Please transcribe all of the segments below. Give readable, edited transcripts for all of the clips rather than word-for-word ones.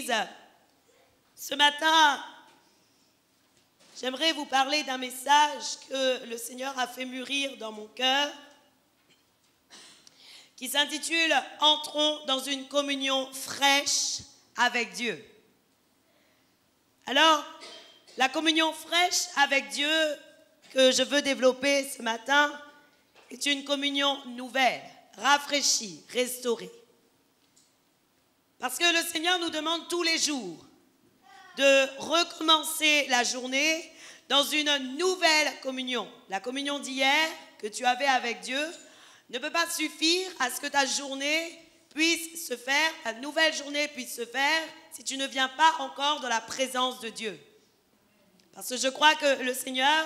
Église, ce matin, j'aimerais vous parler d'un message que le Seigneur a fait mûrir dans mon cœur, qui s'intitule « Entrons dans une communion fraîche avec Dieu ». Alors, la communion fraîche avec Dieu que je veux développer ce matin est une communion nouvelle, rafraîchie, restaurée. Parce que le Seigneur nous demande tous les jours de recommencer la journée dans une nouvelle communion. La communion d'hier que tu avais avec Dieu ne peut pas suffire à ce que ta journée puisse se faire, ta nouvelle journée puisse se faire si tu ne viens pas encore dans la présence de Dieu. Parce que je crois que le Seigneur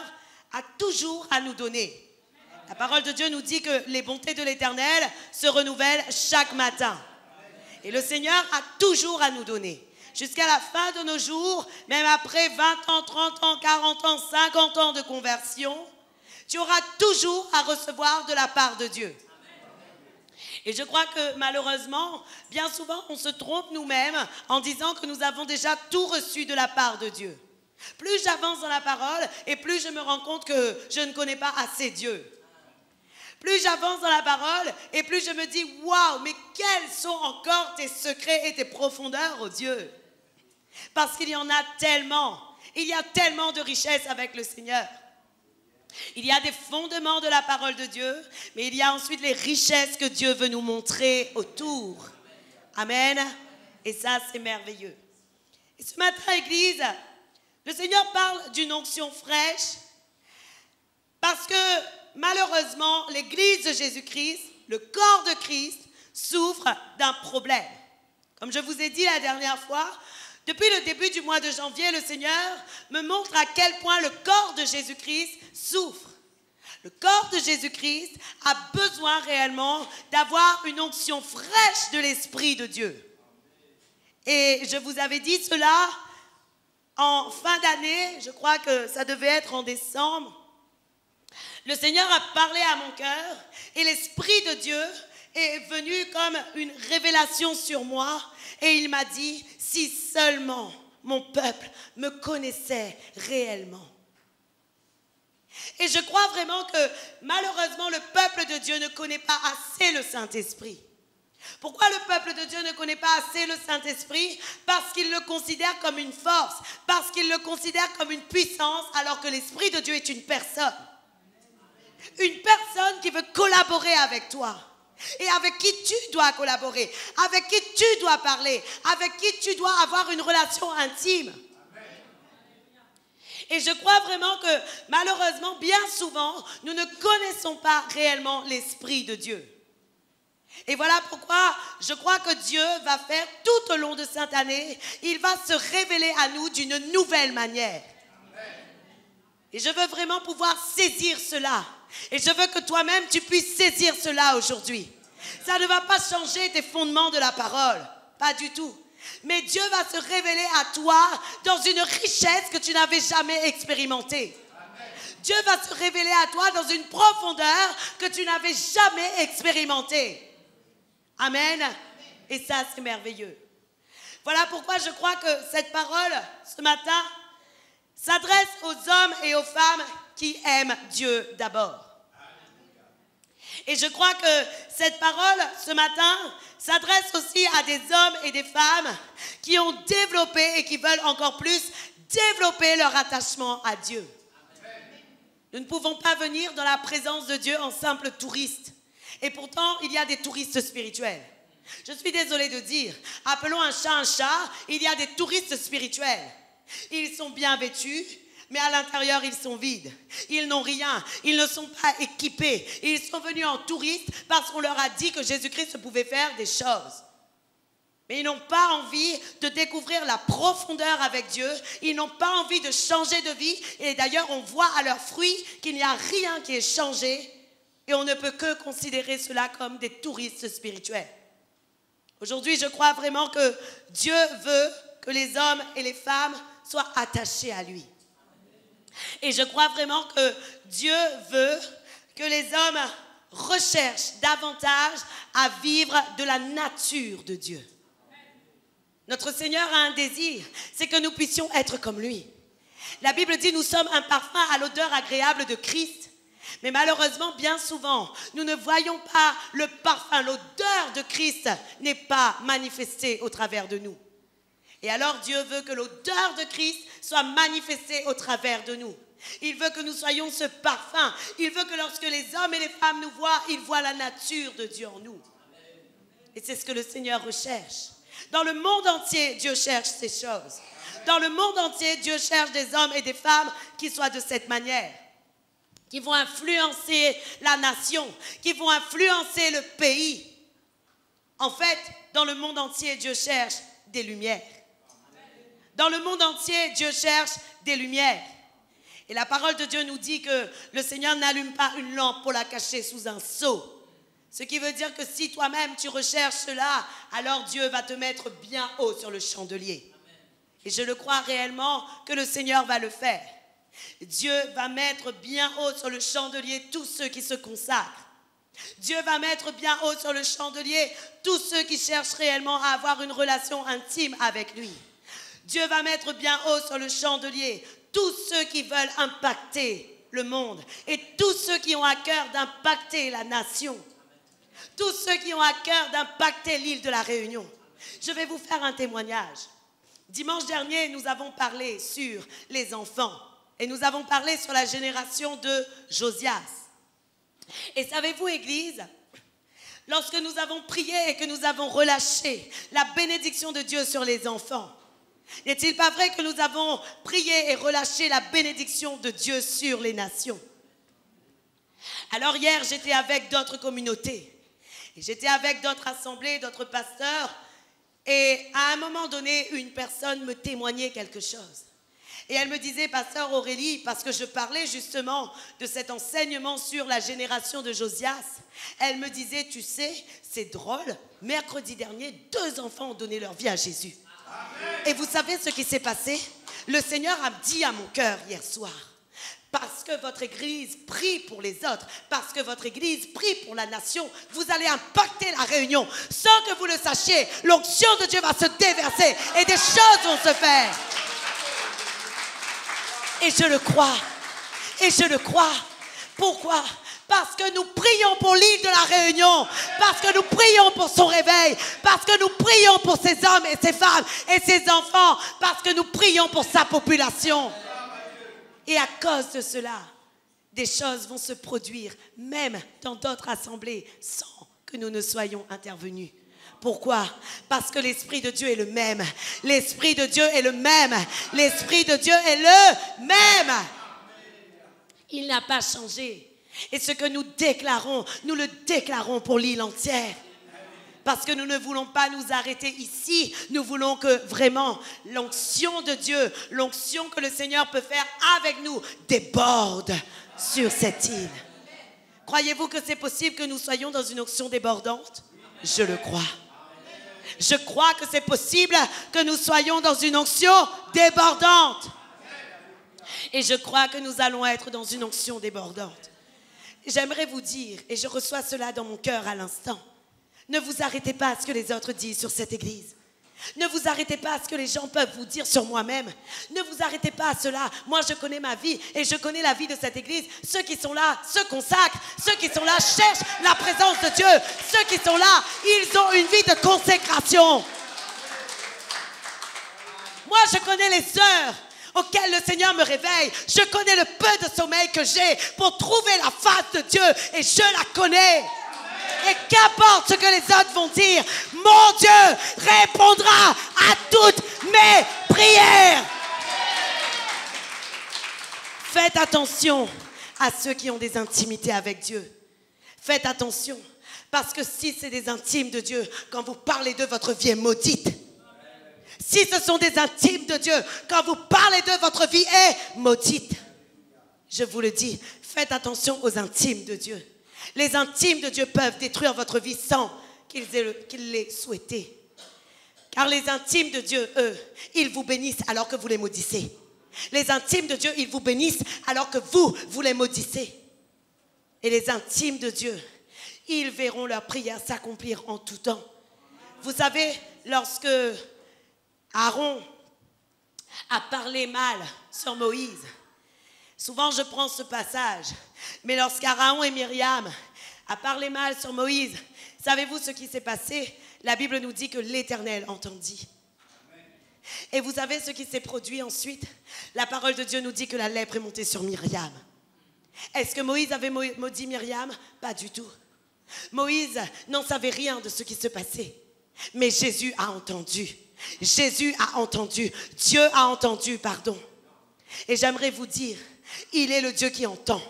a toujours à nous donner. La parole de Dieu nous dit que les bontés de l'Éternel se renouvellent chaque matin. Et le Seigneur a toujours à nous donner. Jusqu'à la fin de nos jours, même après 20 ans, 30 ans, 40 ans, 50 ans de conversion, tu auras toujours à recevoir de la part de Dieu. Et je crois que malheureusement, bien souvent, on se trompe nous-mêmes en disant que nous avons déjà tout reçu de la part de Dieu. Plus j'avance dans la parole et plus je me rends compte que je ne connais pas assez Dieu. Plus j'avance dans la parole et plus je me dis « Waouh, mais quels sont encore tes secrets et tes profondeurs, oh Dieu ?» Parce qu'il y en a tellement. Il y a tellement de richesses avec le Seigneur. Il y a des fondements de la parole de Dieu, mais il y a ensuite les richesses que Dieu veut nous montrer autour. Amen. Et ça, c'est merveilleux. Et ce matin, Église, le Seigneur parle d'une onction fraîche parce que malheureusement, l'Église de Jésus-Christ, le corps de Christ, souffre d'un problème. Comme je vous ai dit la dernière fois, depuis le début du mois de janvier, le Seigneur me montre à quel point le corps de Jésus-Christ souffre. Le corps de Jésus-Christ a besoin réellement d'avoir une onction fraîche de l'Esprit de Dieu. Et je vous avais dit cela en fin d'année, je crois que ça devait être en décembre. Le Seigneur a parlé à mon cœur et l'Esprit de Dieu est venu comme une révélation sur moi et il m'a dit, si seulement mon peuple me connaissait réellement. Et je crois vraiment que malheureusement le peuple de Dieu ne connaît pas assez le Saint-Esprit. Pourquoi le peuple de Dieu ne connaît pas assez le Saint-Esprit? Parce qu'il le considère comme une force, parce qu'il le considère comme une puissance alors que l'Esprit de Dieu est une personne. Une personne qui veut collaborer avec toi et avec qui tu dois collaborer, avec qui tu dois parler, avec qui tu dois avoir une relation intime. Et je crois vraiment que malheureusement, bien souvent, nous ne connaissons pas réellement l'Esprit de Dieu. Et voilà pourquoi je crois que Dieu va faire tout au long de cette année, il va se révéler à nous d'une nouvelle manière. Et je veux vraiment pouvoir saisir cela. Et je veux que toi-même, tu puisses saisir cela aujourd'hui. Ça ne va pas changer tes fondements de la parole. Pas du tout. Mais Dieu va se révéler à toi dans une richesse que tu n'avais jamais expérimentée. Dieu va se révéler à toi dans une profondeur que tu n'avais jamais expérimentée. Amen. Et ça, c'est merveilleux. Voilà pourquoi je crois que cette parole, ce matin, s'adresse aux hommes et aux femmes qui aiment Dieu d'abord. Et je crois que cette parole, ce matin, s'adresse aussi à des hommes et des femmes qui ont développé et qui veulent encore plus développer leur attachement à Dieu. Nous ne pouvons pas venir dans la présence de Dieu en simple touriste. Et pourtant, il y a des touristes spirituels. Je suis désolée de dire, appelons un chat, il y a des touristes spirituels. Ils sont bien vêtus, mais à l'intérieur, ils sont vides. Ils n'ont rien, ils ne sont pas équipés. Ils sont venus en touristes parce qu'on leur a dit que Jésus-Christ pouvait faire des choses. Mais ils n'ont pas envie de découvrir la profondeur avec Dieu. Ils n'ont pas envie de changer de vie. Et d'ailleurs, on voit à leurs fruits qu'il n'y a rien qui est changé. Et on ne peut que considérer cela comme des touristes spirituels. Aujourd'hui, je crois vraiment que Dieu veut que les hommes et les femmes soient attachés à lui. Et je crois vraiment que Dieu veut que les hommes recherchent davantage à vivre de la nature de Dieu. Notre Seigneur a un désir, c'est que nous puissions être comme lui. La Bible dit, nous sommes un parfum à l'odeur agréable de Christ. Mais malheureusement, bien souvent, nous ne voyons pas le parfum, l'odeur de Christ n'est pas manifestée au travers de nous. Et alors Dieu veut que l'odeur de Christ soit manifestée au travers de nous. Il veut que nous soyons ce parfum. Il veut que lorsque les hommes et les femmes nous voient, ils voient la nature de Dieu en nous. Et c'est ce que le Seigneur recherche. Dans le monde entier, Dieu cherche ces choses. Dans le monde entier, Dieu cherche des hommes et des femmes qui soient de cette manière, qui vont influencer la nation, qui vont influencer le pays. En fait, dans le monde entier, Dieu cherche des lumières. Dans le monde entier, Dieu cherche des lumières. Et la parole de Dieu nous dit que le Seigneur n'allume pas une lampe pour la cacher sous un seau. Ce qui veut dire que si toi-même tu recherches cela, alors Dieu va te mettre bien haut sur le chandelier. Et je le crois réellement que le Seigneur va le faire. Dieu va mettre bien haut sur le chandelier tous ceux qui se consacrent. Dieu va mettre bien haut sur le chandelier tous ceux qui cherchent réellement à avoir une relation intime avec lui. Dieu va mettre bien haut sur le chandelier tous ceux qui veulent impacter le monde et tous ceux qui ont à cœur d'impacter la nation. Tous ceux qui ont à cœur d'impacter l'île de la Réunion. Je vais vous faire un témoignage. Dimanche dernier, nous avons parlé sur les enfants et nous avons parlé sur la génération de Josias. Et savez-vous, Église, lorsque nous avons prié et que nous avons relâché la bénédiction de Dieu sur les enfants, n'est-il pas vrai que nous avons prié et relâché la bénédiction de Dieu sur les nations? Alors hier, j'étais avec d'autres communautés. J'étais avec d'autres assemblées, d'autres pasteurs. Et à un moment donné, une personne me témoignait quelque chose. Et elle me disait, pasteur Aurélie, parce que je parlais justement de cet enseignement sur la génération de Josias, elle me disait, tu sais, c'est drôle, mercredi dernier, 2 enfants ont donné leur vie à Jésus. Amen. Et vous savez ce qui s'est passé? Le Seigneur a dit à mon cœur hier soir, parce que votre église prie pour les autres, parce que votre église prie pour la nation, vous allez impacter la Réunion. Sans que vous le sachiez, l'onction de Dieu va se déverser et des choses vont se faire. Et je le crois. Et je le crois. Pourquoi? Parce que nous prions pour l'île de la Réunion, parce que nous prions pour son réveil, parce que nous prions pour ces hommes et ces femmes et ces enfants, parce que nous prions pour sa population. Et à cause de cela, des choses vont se produire, même dans d'autres assemblées, sans que nous ne soyons intervenus. Pourquoi? Parce que l'Esprit de Dieu est le même. L'Esprit de Dieu est le même. L'Esprit de Dieu est le même. Il n'a pas changé. Et ce que nous déclarons, nous le déclarons pour l'île entière. Parce que nous ne voulons pas nous arrêter ici. Nous voulons que vraiment l'onction de Dieu, l'onction que le Seigneur peut faire avec nous, déborde sur cette île. Croyez-vous que c'est possible que nous soyons dans une onction débordante? Je le crois. Je crois que c'est possible que nous soyons dans une onction débordante. Et je crois que nous allons être dans une onction débordante. J'aimerais vous dire, et je reçois cela dans mon cœur à l'instant, ne vous arrêtez pas à ce que les autres disent sur cette église. Ne vous arrêtez pas à ce que les gens peuvent vous dire sur moi-même. Ne vous arrêtez pas à cela. Moi, je connais ma vie et je connais la vie de cette église. Ceux qui sont là se consacrent. Ceux qui sont là cherchent la présence de Dieu. Ceux qui sont là, ils ont une vie de consécration. Moi, je connais les heures auxquelles le Seigneur me réveille. Je connais le peu de sommeil que j'ai pour trouver la face de Dieu et je la connais. Et qu'importe ce que les autres vont dire, mon Dieu répondra à toutes mes prières. Faites attention à ceux qui ont des intimités avec Dieu. Faites attention, parce que si c'est des intimes de Dieu, quand vous parlez d'eux, votre vie est maudite. Si ce sont des intimes de Dieu, quand vous parlez d'eux, votre vie est maudite. Je vous le dis, faites attention aux intimes de Dieu. Les intimes de Dieu peuvent détruire votre vie sans qu'ils l'aient souhaité. Car les intimes de Dieu, eux, ils vous bénissent alors que vous les maudissez. Les intimes de Dieu, ils vous bénissent alors que vous les maudissez. Et les intimes de Dieu, ils verront leur prière s'accomplir en tout temps. Vous savez, lorsque Aaron a parlé mal sur Moïse. Souvent, je prends ce passage. Mais lorsqu'Aaron et Myriam a parlé mal sur Moïse, savez-vous ce qui s'est passé? La Bible nous dit que l'Éternel entendit. Et vous savez ce qui s'est produit ensuite? La parole de Dieu nous dit que la lèpre est montée sur Myriam. Est-ce que Moïse avait maudit Myriam? Pas du tout. Moïse n'en savait rien de ce qui se passait. Mais Jésus a entendu. Jésus a entendu. Dieu a entendu, pardon. Et j'aimerais vous dire, il est le Dieu qui entend.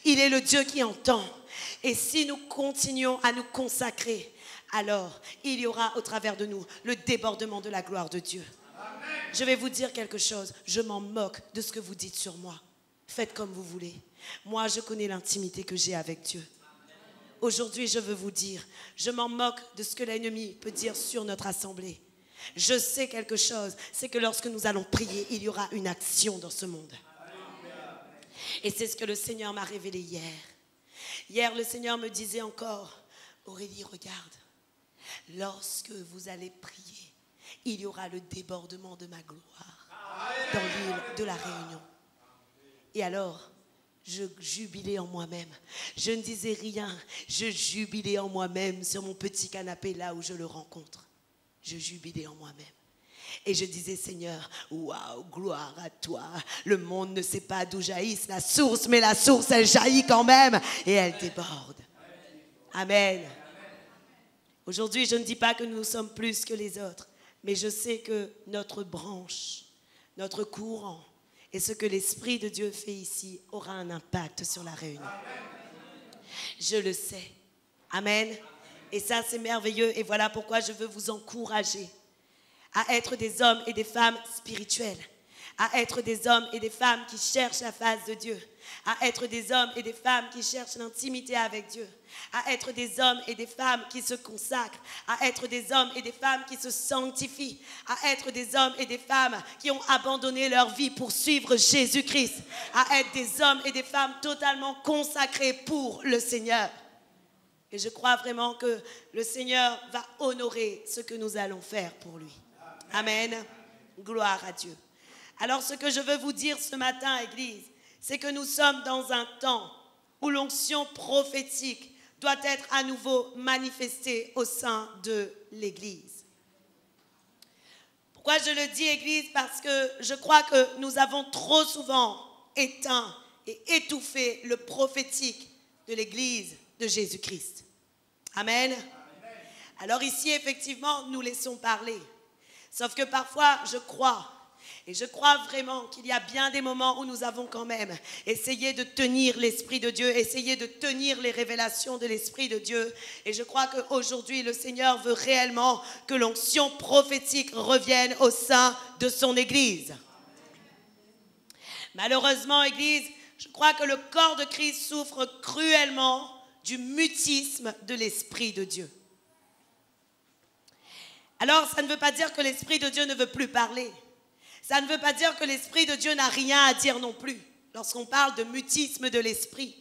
Il est le Dieu qui entend. Et si nous continuons à nous consacrer, alors il y aura au travers de nous le débordement de la gloire de Dieu. Amen. Je vais vous dire quelque chose. Je m'en moque de ce que vous dites sur moi. Faites comme vous voulez. Moi, je connais l'intimité que j'ai avec Dieu. Aujourd'hui, je veux vous dire, je m'en moque de ce que l'ennemi peut dire sur notre assemblée. Je sais quelque chose, c'est que lorsque nous allons prier, il y aura une action dans ce monde. Et c'est ce que le Seigneur m'a révélé hier. Hier, le Seigneur me disait encore, Aurélie, regarde, lorsque vous allez prier, il y aura le débordement de ma gloire dans l'île de la Réunion. Et alors, je jubilais en moi-même. Je ne disais rien. Je jubilais en moi-même sur mon petit canapé là où je le rencontre. Je jubilais en moi-même. Et je disais, Seigneur, waouh, gloire à toi. Le monde ne sait pas d'où jaillisse la source, mais la source, elle jaillit quand même et elle déborde. Amen. Aujourd'hui, je ne dis pas que nous sommes plus que les autres, mais je sais que notre branche, notre courant, et ce que l'Esprit de Dieu fait ici aura un impact sur la Réunion. Je le sais. Amen. Et ça, c'est merveilleux. Et voilà pourquoi je veux vous encourager à être des hommes et des femmes spirituels, à être des hommes et des femmes qui cherchent la face de Dieu, à être des hommes et des femmes qui cherchent l'intimité avec Dieu, à être des hommes et des femmes qui se consacrent, à être des hommes et des femmes qui se sanctifient, à être des hommes et des femmes qui ont abandonné leur vie pour suivre Jésus-Christ, à être des hommes et des femmes totalement consacrés pour le Seigneur. Et je crois vraiment que le Seigneur va honorer ce que nous allons faire pour lui. Amen. Gloire à Dieu. Alors ce que je veux vous dire ce matin, Église, c'est que nous sommes dans un temps où l'onction prophétique doit être à nouveau manifestée au sein de l'Église. Pourquoi je le dis, Église? Parce que je crois que nous avons trop souvent éteint et étouffé le prophétique de l'Église de Jésus-Christ. Amen. Alors ici, effectivement, nous laissons parler. Sauf que parfois, je crois vraiment qu'il y a bien des moments où nous avons quand même essayé de tenir l'Esprit de Dieu, essayé de tenir les révélations de l'Esprit de Dieu. Et je crois qu'aujourd'hui, le Seigneur veut réellement que l'onction prophétique revienne au sein de son Église. Malheureusement, Église, je crois que le corps de Christ souffre cruellement du mutisme de l'Esprit de Dieu. Alors, ça ne veut pas dire que l'Esprit de Dieu ne veut plus parler. Ça ne veut pas dire que l'Esprit de Dieu n'a rien à dire non plus, lorsqu'on parle de mutisme de l'Esprit.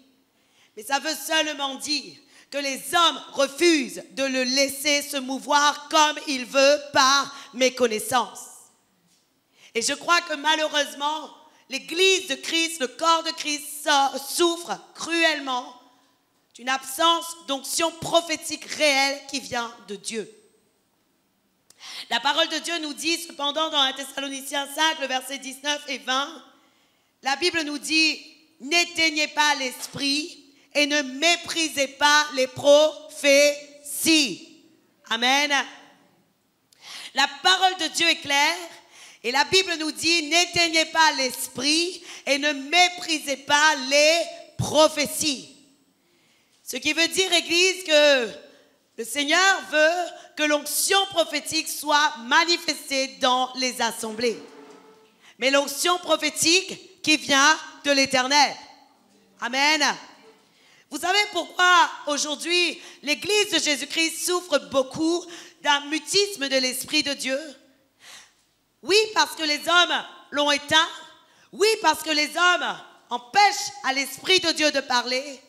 Mais ça veut seulement dire que les hommes refusent de le laisser se mouvoir comme il veut par méconnaissance. Et je crois que malheureusement, l'Église de Christ, le corps de Christ souffre cruellement d'une absence d'onction prophétique réelle qui vient de Dieu. La parole de Dieu nous dit cependant dans 1 Thessaloniciens 5, le verset 19 et 20, la Bible nous dit « N'éteignez pas l'esprit et ne méprisez pas les prophéties. » Amen. La parole de Dieu est claire et la Bible nous dit « N'éteignez pas l'esprit et ne méprisez pas les prophéties. » Ce qui veut dire, Église, que le Seigneur veut que l'onction prophétique soit manifestée dans les assemblées. Mais l'onction prophétique qui vient de l'Éternel. Amen. Vous savez pourquoi aujourd'hui l'Église de Jésus-Christ souffre beaucoup d'un mutisme de l'Esprit de Dieu? Oui, parce que les hommes l'ont éteint. Oui, parce que les hommes empêchent à l'Esprit de Dieu de parler.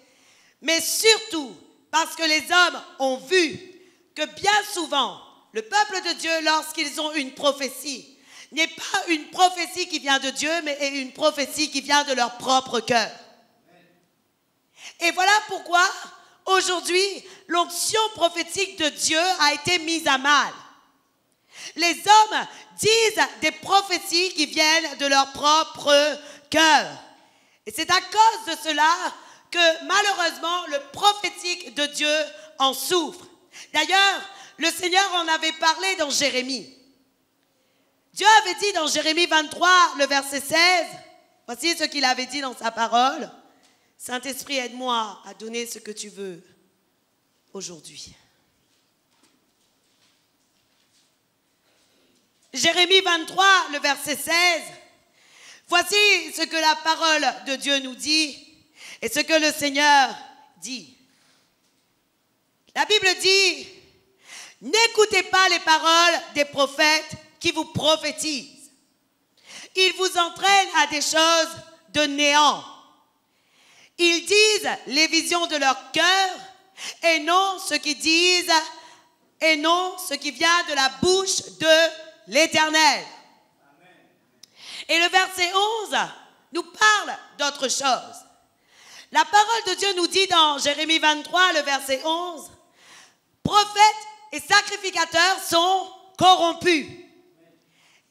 Mais surtout parce que les hommes ont vu que bien souvent, le peuple de Dieu, lorsqu'ils ont une prophétie, n'est pas une prophétie qui vient de Dieu, mais est une prophétie qui vient de leur propre cœur. Et voilà pourquoi, aujourd'hui, l'onction prophétique de Dieu a été mise à mal. Les hommes disent des prophéties qui viennent de leur propre cœur. Et c'est à cause de cela que malheureusement le prophétique de Dieu en souffre. D'ailleurs, le Seigneur en avait parlé dans Jérémie. Dieu avait dit dans Jérémie 23, le verset 16, voici ce qu'il avait dit dans sa parole. Saint-Esprit, aide-moi à donner ce que tu veux aujourd'hui. Jérémie 23, le verset 16. Voici ce que la parole de Dieu nous dit et ce que le Seigneur dit. La Bible dit, n'écoutez pas les paroles des prophètes qui vous prophétisent. Ils vous entraînent à des choses de néant. Ils disent les visions de leur cœur et non ce qu'ils disent et non ce qui vient de la bouche de l'Éternel. Et le verset 11 nous parle d'autre chose. La parole de Dieu nous dit dans Jérémie 23, le verset 11, prophètes et sacrificateurs sont corrompus.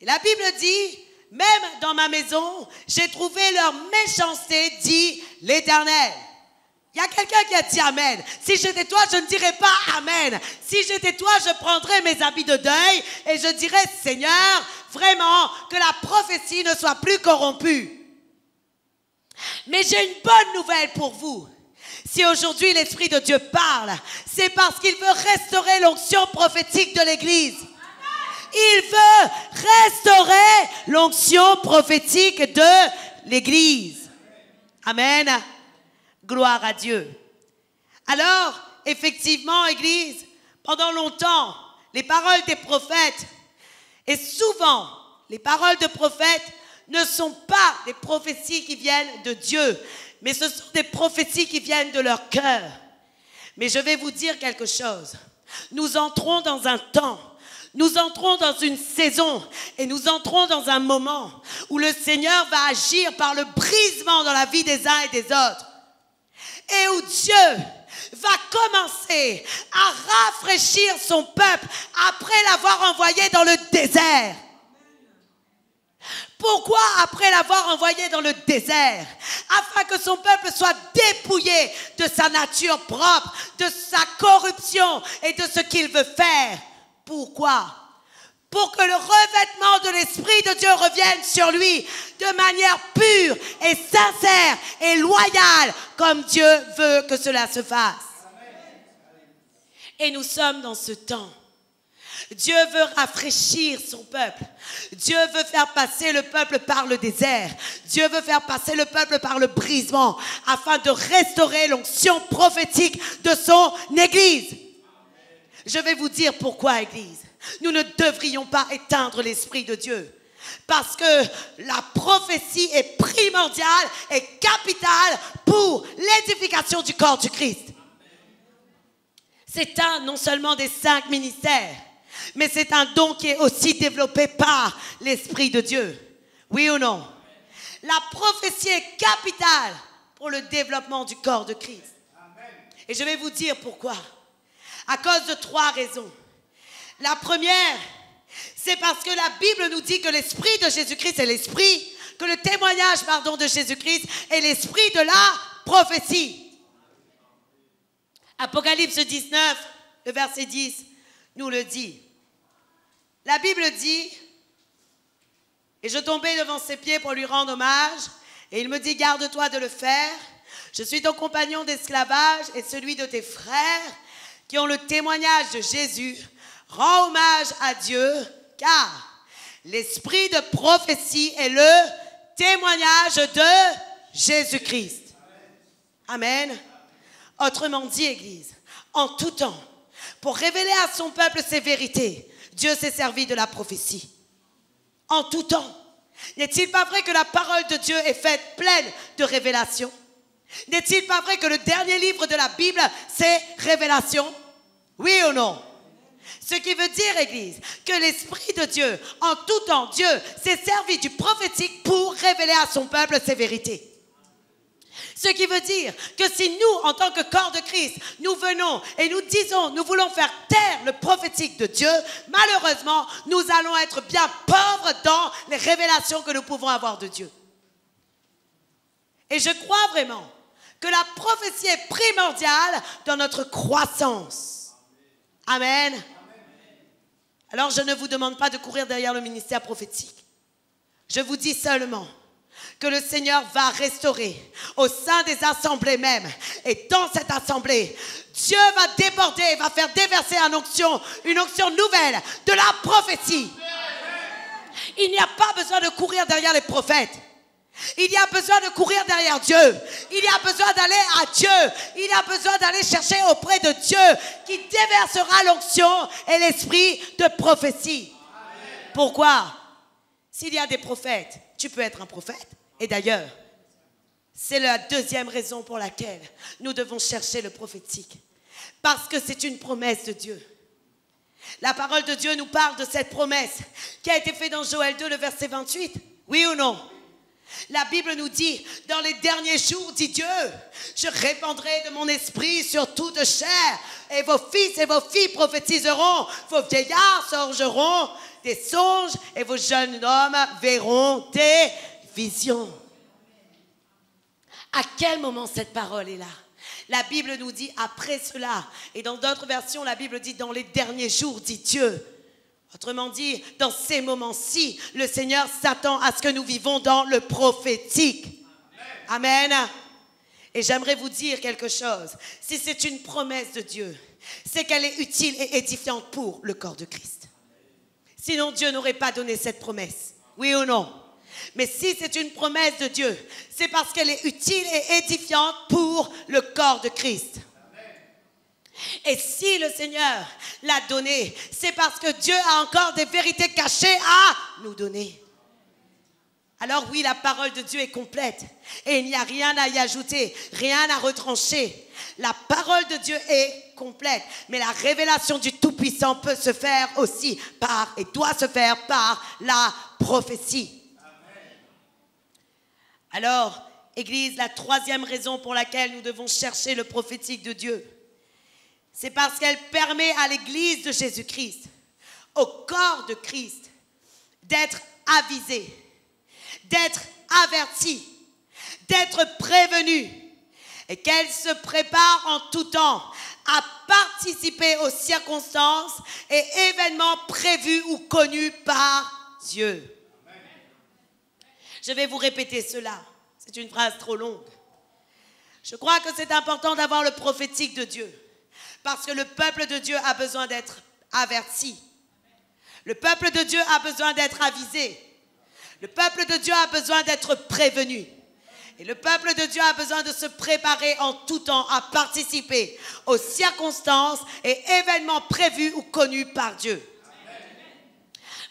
Et la Bible dit, même dans ma maison, j'ai trouvé leur méchanceté, dit l'Éternel. Il y a quelqu'un qui a dit Amen. Si j'étais toi, je ne dirais pas Amen. Si j'étais toi, je prendrais mes habits de deuil et je dirais, Seigneur, vraiment, que la prophétie ne soit plus corrompue. Mais j'ai une bonne nouvelle pour vous. Si aujourd'hui l'Esprit de Dieu parle, c'est parce qu'il veut restaurer l'onction prophétique de l'Église. Il veut restaurer l'onction prophétique de l'Église. Amen. Gloire à Dieu. Alors, effectivement, Église, pendant longtemps, les paroles des prophètes, et souvent, les paroles de prophètes ne sont pas des prophéties qui viennent de Dieu, mais ce sont des prophéties qui viennent de leur cœur. Mais je vais vous dire quelque chose. Nous entrons dans un temps, nous entrons dans une saison et nous entrons dans un moment où le Seigneur va agir par le brisement dans la vie des uns et des autres. Et où Dieu va commencer à rafraîchir son peuple après l'avoir envoyé dans le désert. Pourquoi après l'avoir envoyé dans le désert? Afin que son peuple soit dépouillé de sa nature propre, de sa corruption et de ce qu'il veut faire. Pourquoi? Pour que le revêtement de l'Esprit de Dieu revienne sur lui de manière pure et sincère et loyale, comme Dieu veut que cela se fasse. Et nous sommes dans ce temps. Dieu veut rafraîchir son peuple. Dieu veut faire passer le peuple par le désert. Dieu veut faire passer le peuple par le brisement afin de restaurer l'onction prophétique de son Église. Je vais vous dire pourquoi, Église. Nous ne devrions pas éteindre l'Esprit de Dieu. Parce que la prophétie est primordiale et capitale pour l'édification du corps du Christ. C'est un non seulement des 5 ministères, mais c'est un don qui est aussi développé par l'Esprit de Dieu. Oui ou non? La prophétie est capitale pour le développement du corps de Christ. Et je vais vous dire pourquoi. À cause de 3 raisons. La première, c'est parce que la Bible nous dit que l'Esprit de Jésus-Christ est l'Esprit, que le témoignage, de Jésus-Christ est l'Esprit de la prophétie. Apocalypse 19, le verset 10, nous le dit. La Bible dit, et je tombais devant ses pieds pour lui rendre hommage, et il me dit, garde-toi de le faire. Je suis ton compagnon d'esclavage et celui de tes frères qui ont le témoignage de Jésus. Rends hommage à Dieu, car l'esprit de prophétie est le témoignage de Jésus-Christ. Amen. Autrement dit, Église, en tout temps, pour révéler à son peuple ses vérités, Dieu s'est servi de la prophétie. En tout temps. N'est-il pas vrai que la parole de Dieu est faite pleine de révélations? N'est-il pas vrai que le dernier livre de la Bible, c'est Révélation? Oui ou non? Ce qui veut dire, Église, que l'Esprit de Dieu, en tout temps, Dieu s'est servi du prophétique pour révéler à son peuple ses vérités. Ce qui veut dire que si nous, en tant que corps de Christ, nous venons et nous disons, nous voulons faire taire le prophétique de Dieu, malheureusement, nous allons être bien pauvres dans les révélations que nous pouvons avoir de Dieu. Et je crois vraiment que la prophétie est primordiale dans notre croissance. Amen. Alors je ne vous demande pas de courir derrière le ministère prophétique. Je vous dis seulement que le Seigneur va restaurer au sein des assemblées même. Et dans cette assemblée, Dieu va déborder, va faire déverser une onction nouvelle de la prophétie. Il n'y a pas besoin de courir derrière les prophètes. Il y a besoin de courir derrière Dieu. Il y a besoin d'aller à Dieu. Il y a besoin d'aller chercher auprès de Dieu qui déversera l'onction et l'esprit de prophétie. Amen. Pourquoi? S'il y a des prophètes, tu peux être un prophète. Et d'ailleurs, c'est la deuxième raison pour laquelle nous devons chercher le prophétique. Parce que c'est une promesse de Dieu. La parole de Dieu nous parle de cette promesse qui a été faite dans Joël 2, le verset 28. Oui ou non? La Bible nous dit, dans les derniers jours, dit Dieu, je répandrai de mon esprit sur toute chair, et vos fils et vos filles prophétiseront, vos vieillards sorgeront des songes, et vos jeunes hommes verront des visions. À quel moment cette parole est là? La Bible nous dit après cela, et dans d'autres versions, la Bible dit dans les derniers jours, dit Dieu. Autrement dit, dans ces moments-ci, le Seigneur s'attend à ce que nous vivons dans le prophétique. Amen. Et j'aimerais vous dire quelque chose. Si c'est une promesse de Dieu, c'est qu'elle est utile et édifiante pour le corps de Christ. Sinon, Dieu n'aurait pas donné cette promesse. Oui ou non? Mais si c'est une promesse de Dieu, c'est parce qu'elle est utile et édifiante pour le corps de Christ. Et si le Seigneur l'a donné, c'est parce que Dieu a encore des vérités cachées à nous donner. Alors oui, la parole de Dieu est complète et il n'y a rien à y ajouter, rien à retrancher. La parole de Dieu est complète, mais la révélation du Tout-Puissant peut se faire aussi par et doit se faire par la prophétie. Alors, Église, la troisième raison pour laquelle nous devons chercher le prophétique de Dieu, c'est parce qu'elle permet à l'Église de Jésus-Christ, au corps de Christ, d'être avisée, d'être avertie, d'être prévenue, et qu'elle se prépare en tout temps à participer aux circonstances et événements prévus ou connus par Dieu. Je vais vous répéter cela. C'est une phrase trop longue. Je crois que c'est important d'avoir le prophétique de Dieu. Parce que le peuple de Dieu a besoin d'être averti. Le peuple de Dieu a besoin d'être avisé. Le peuple de Dieu a besoin d'être prévenu. Et le peuple de Dieu a besoin de se préparer en tout temps à participer aux circonstances et événements prévus ou connus par Dieu. Amen.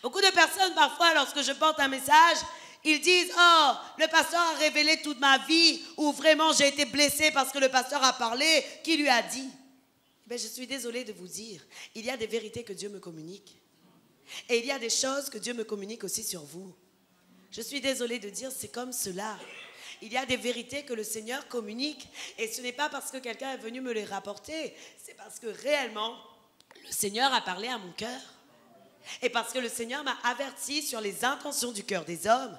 Beaucoup de personnes, parfois, lorsque je porte un message, ils disent « Oh, le pasteur a révélé toute ma vie » ou « Vraiment, j'ai été blessé parce que le pasteur a parlé. » Qui lui a dit? Ben, je suis désolée de vous dire, il y a des vérités que Dieu me communique. Et il y a des choses que Dieu me communique aussi sur vous. Je suis désolée de dire, c'est comme cela. Il y a des vérités que le Seigneur communique. Et ce n'est pas parce que quelqu'un est venu me les rapporter. C'est parce que réellement, le Seigneur a parlé à mon cœur. Et parce que le Seigneur m'a averti sur les intentions du cœur des hommes.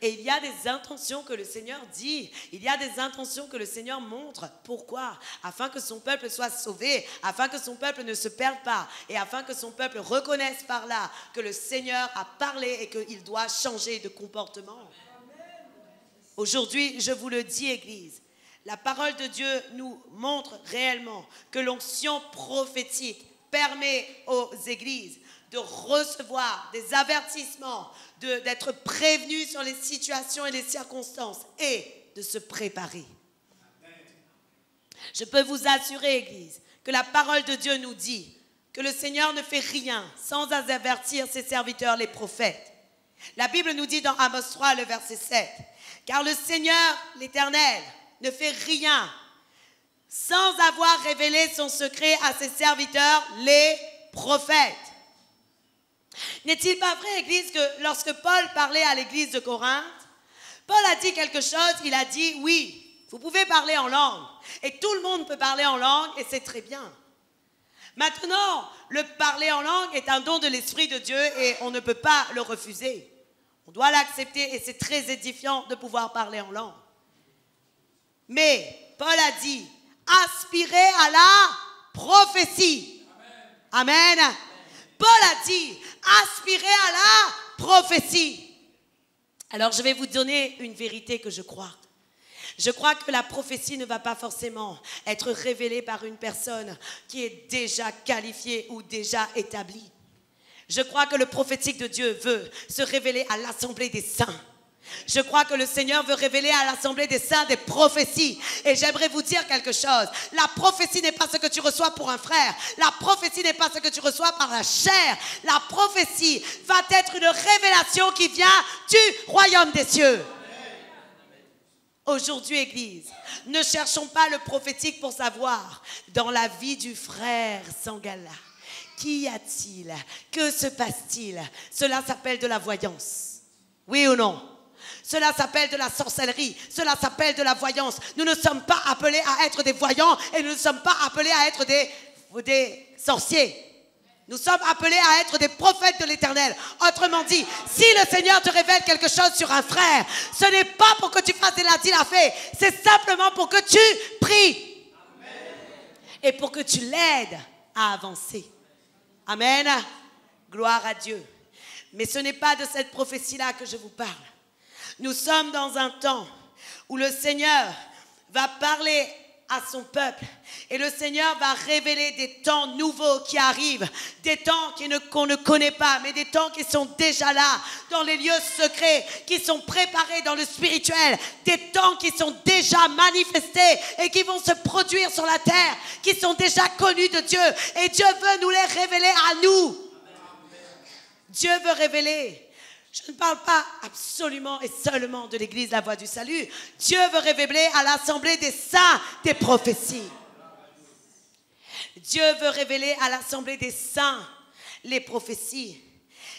Et il y a des intentions que le Seigneur dit, il y a des intentions que le Seigneur montre. Pourquoi? Afin que son peuple soit sauvé, afin que son peuple ne se perde pas, et afin que son peuple reconnaisse par là que le Seigneur a parlé et qu'il doit changer de comportement. Aujourd'hui, je vous le dis, Église, la parole de Dieu nous montre réellement que l'onction prophétique permet aux églises de recevoir des avertissements, d'être prévenus sur les situations et les circonstances et de se préparer. Je peux vous assurer, Église, que la parole de Dieu nous dit que le Seigneur ne fait rien sans avertir ses serviteurs, les prophètes. La Bible nous dit dans Amos 3, le verset 7, « Car le Seigneur, l'Éternel, ne fait rien sans avoir révélé son secret à ses serviteurs, les prophètes. N'est-il pas vrai, Église, que lorsque Paul parlait à l'Église de Corinthe, Paul a dit quelque chose, il a dit, oui, vous pouvez parler en langue, et tout le monde peut parler en langue, et c'est très bien. Maintenant, le parler en langue est un don de l'Esprit de Dieu, et on ne peut pas le refuser. On doit l'accepter, et c'est très édifiant de pouvoir parler en langue. Mais, Paul a dit, aspirez à la prophétie. Amen. Amen. Paul a dit, aspirez à la prophétie. Alors, je vais vous donner une vérité que je crois. Je crois que la prophétie ne va pas forcément être révélée par une personne qui est déjà qualifiée ou déjà établie. Je crois que le prophétique de Dieu veut se révéler à l'assemblée des saints. Je crois que le Seigneur veut révéler à l'assemblée des saints des prophéties. Et j'aimerais vous dire quelque chose. La prophétie n'est pas ce que tu reçois pour un frère. La prophétie n'est pas ce que tu reçois par la chair. La prophétie va être une révélation qui vient du royaume des cieux. Aujourd'hui, Église, ne cherchons pas le prophétique pour savoir dans la vie du frère Sangala. Qu'y a-t-il? Que se passe-t-il? Cela s'appelle de la voyance. Oui ou non? Cela s'appelle de la sorcellerie. Cela s'appelle de la voyance. Nous ne sommes pas appelés à être des voyants et nous ne sommes pas appelés à être des sorciers. Nous sommes appelés à être des prophètes de l'Éternel. Autrement dit, si le Seigneur te révèle quelque chose sur un frère, ce n'est pas pour que tu fasses des ladis la fée. C'est simplement pour que tu pries. Amen. Et pour que tu l'aides à avancer. Amen. Gloire à Dieu. Mais ce n'est pas de cette prophétie-là que je vous parle. Nous sommes dans un temps où le Seigneur va parler à son peuple et le Seigneur va révéler des temps nouveaux qui arrivent, des temps qu'on ne connaît pas, mais des temps qui sont déjà là, dans les lieux secrets, qui sont préparés dans le spirituel, des temps qui sont déjà manifestés et qui vont se produire sur la terre, qui sont déjà connus de Dieu et Dieu veut nous les révéler à nous. Dieu veut révéler. Je ne parle pas absolument et seulement de l'Église La Voie du Salut. Dieu veut révéler à l'assemblée des saints des prophéties. Dieu veut révéler à l'assemblée des saints les prophéties.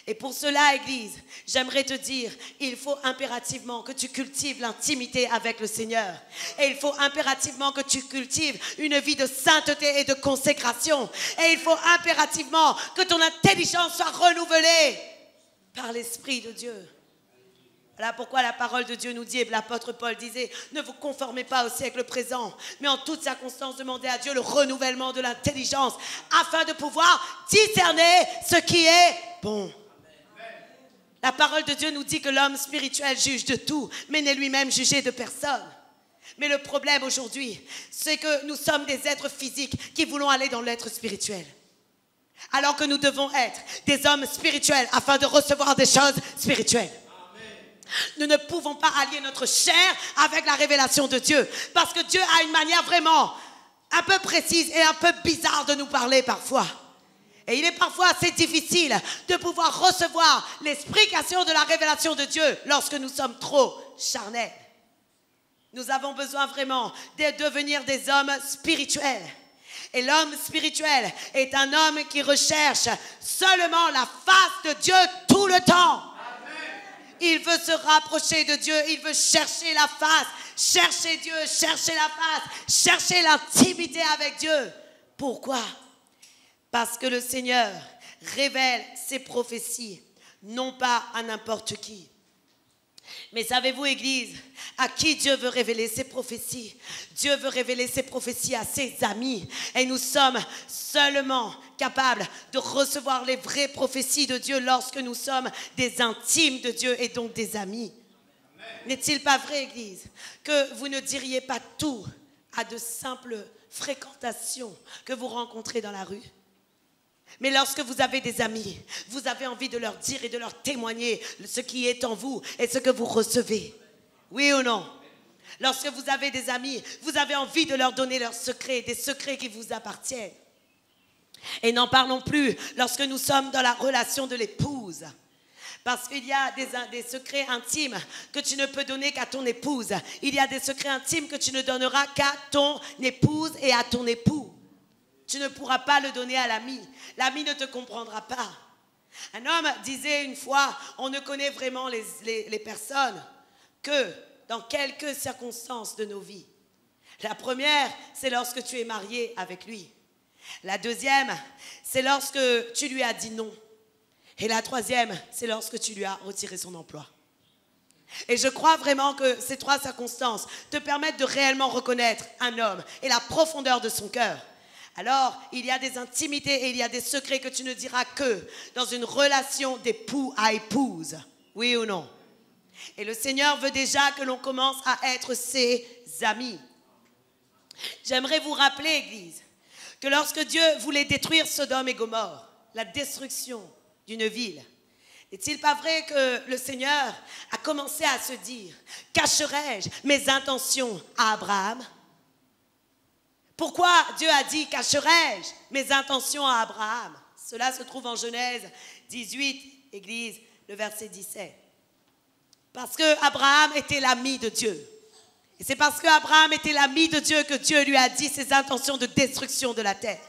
Et pour cela, Église, j'aimerais te dire, il faut impérativement que tu cultives l'intimité avec le Seigneur. Et il faut impérativement que tu cultives une vie de sainteté et de consécration. Et il faut impérativement que ton intelligence soit renouvelée par l'Esprit de Dieu. Voilà pourquoi la parole de Dieu nous dit, et l'apôtre Paul disait, ne vous conformez pas au siècle présent, mais en toutes circonstances demandez à Dieu le renouvellement de l'intelligence, afin de pouvoir discerner ce qui est bon. La parole de Dieu nous dit que l'homme spirituel juge de tout, mais n'est lui-même jugé de personne. Mais le problème aujourd'hui, c'est que nous sommes des êtres physiques qui voulons aller dans l'être spirituel. Alors que nous devons être des hommes spirituels afin de recevoir des choses spirituelles. Amen. Nous ne pouvons pas allier notre chair avec la révélation de Dieu. Parce que Dieu a une manière vraiment un peu précise et un peu bizarre de nous parler parfois. Et il est parfois assez difficile de pouvoir recevoir l'explication de la révélation de Dieu lorsque nous sommes trop charnels. Nous avons besoin vraiment de devenir des hommes spirituels. Et l'homme spirituel est un homme qui recherche seulement la face de Dieu tout le temps. Amen. Il veut se rapprocher de Dieu, il veut chercher la face, chercher Dieu, chercher la face, chercher l'intimité avec Dieu. Pourquoi? Parce que le Seigneur révèle ses prophéties, non pas à n'importe qui. Mais savez-vous, Église, à qui Dieu veut révéler ses prophéties? Dieu veut révéler ses prophéties à ses amis. Et nous sommes seulement capables de recevoir les vraies prophéties de Dieu lorsque nous sommes des intimes de Dieu et donc des amis. N'est-il pas vrai, Église, que vous ne diriez pas tout à de simples fréquentations que vous rencontrez dans la rue? Mais lorsque vous avez des amis, vous avez envie de leur dire et de leur témoigner ce qui est en vous et ce que vous recevez. Oui ou non? Lorsque vous avez des amis, vous avez envie de leur donner leurs secrets, des secrets qui vous appartiennent. Et n'en parlons plus lorsque nous sommes dans la relation de l'épouse. Parce qu'il y a des secrets intimes que tu ne peux donner qu'à ton épouse. Il y a des secrets intimes que tu ne donneras qu'à ton épouse et à ton époux. Tu ne pourras pas le donner à l'ami. L'ami ne te comprendra pas. Un homme disait une fois, on ne connaît vraiment les personnes que dans quelques circonstances de nos vies. La première, c'est lorsque tu es marié avec lui. La deuxième, c'est lorsque tu lui as dit non. Et la troisième, c'est lorsque tu lui as retiré son emploi. Et je crois vraiment que ces trois circonstances te permettent de réellement reconnaître un homme et la profondeur de son cœur. Alors, il y a des intimités et il y a des secrets que tu ne diras que dans une relation d'époux à épouse. Oui ou non? Et le Seigneur veut déjà que l'on commence à être ses amis. J'aimerais vous rappeler, Église, que lorsque Dieu voulait détruire Sodome et Gomorrhe, la destruction d'une ville, n'est-il pas vrai que le Seigneur a commencé à se dire, cacherai-je mes intentions à Abraham? Pourquoi Dieu a dit, cacherai-je mes intentions à Abraham? Cela se trouve en Genèse 18, Église, le verset 17. Parce que Abraham était l'ami de Dieu. Et c'est parce qu'Abraham était l'ami de Dieu que Dieu lui a dit ses intentions de destruction de la terre.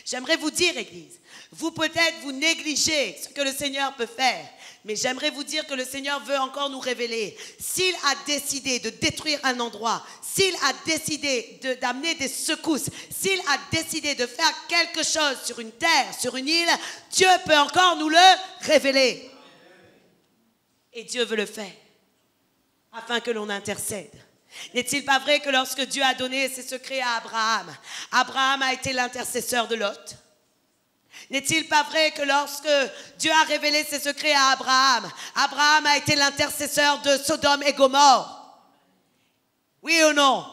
J'aimerais vous dire, Église, vous peut-être vous négligez ce que le Seigneur peut faire, mais j'aimerais vous dire que le Seigneur veut encore nous révéler. S'il a décidé de détruire un endroit, s'il a décidé d'amener des secousses, s'il a décidé de faire quelque chose sur une terre, sur une île, Dieu peut encore nous le révéler. Et Dieu veut le faire afin que l'on intercède. N'est-il pas vrai que lorsque Dieu a donné ses secrets à Abraham, Abraham a été l'intercesseur de Lot? N'est-il pas vrai que lorsque Dieu a révélé ses secrets à Abraham, Abraham a été l'intercesseur de Sodome et Gomorrhe? Oui ou non?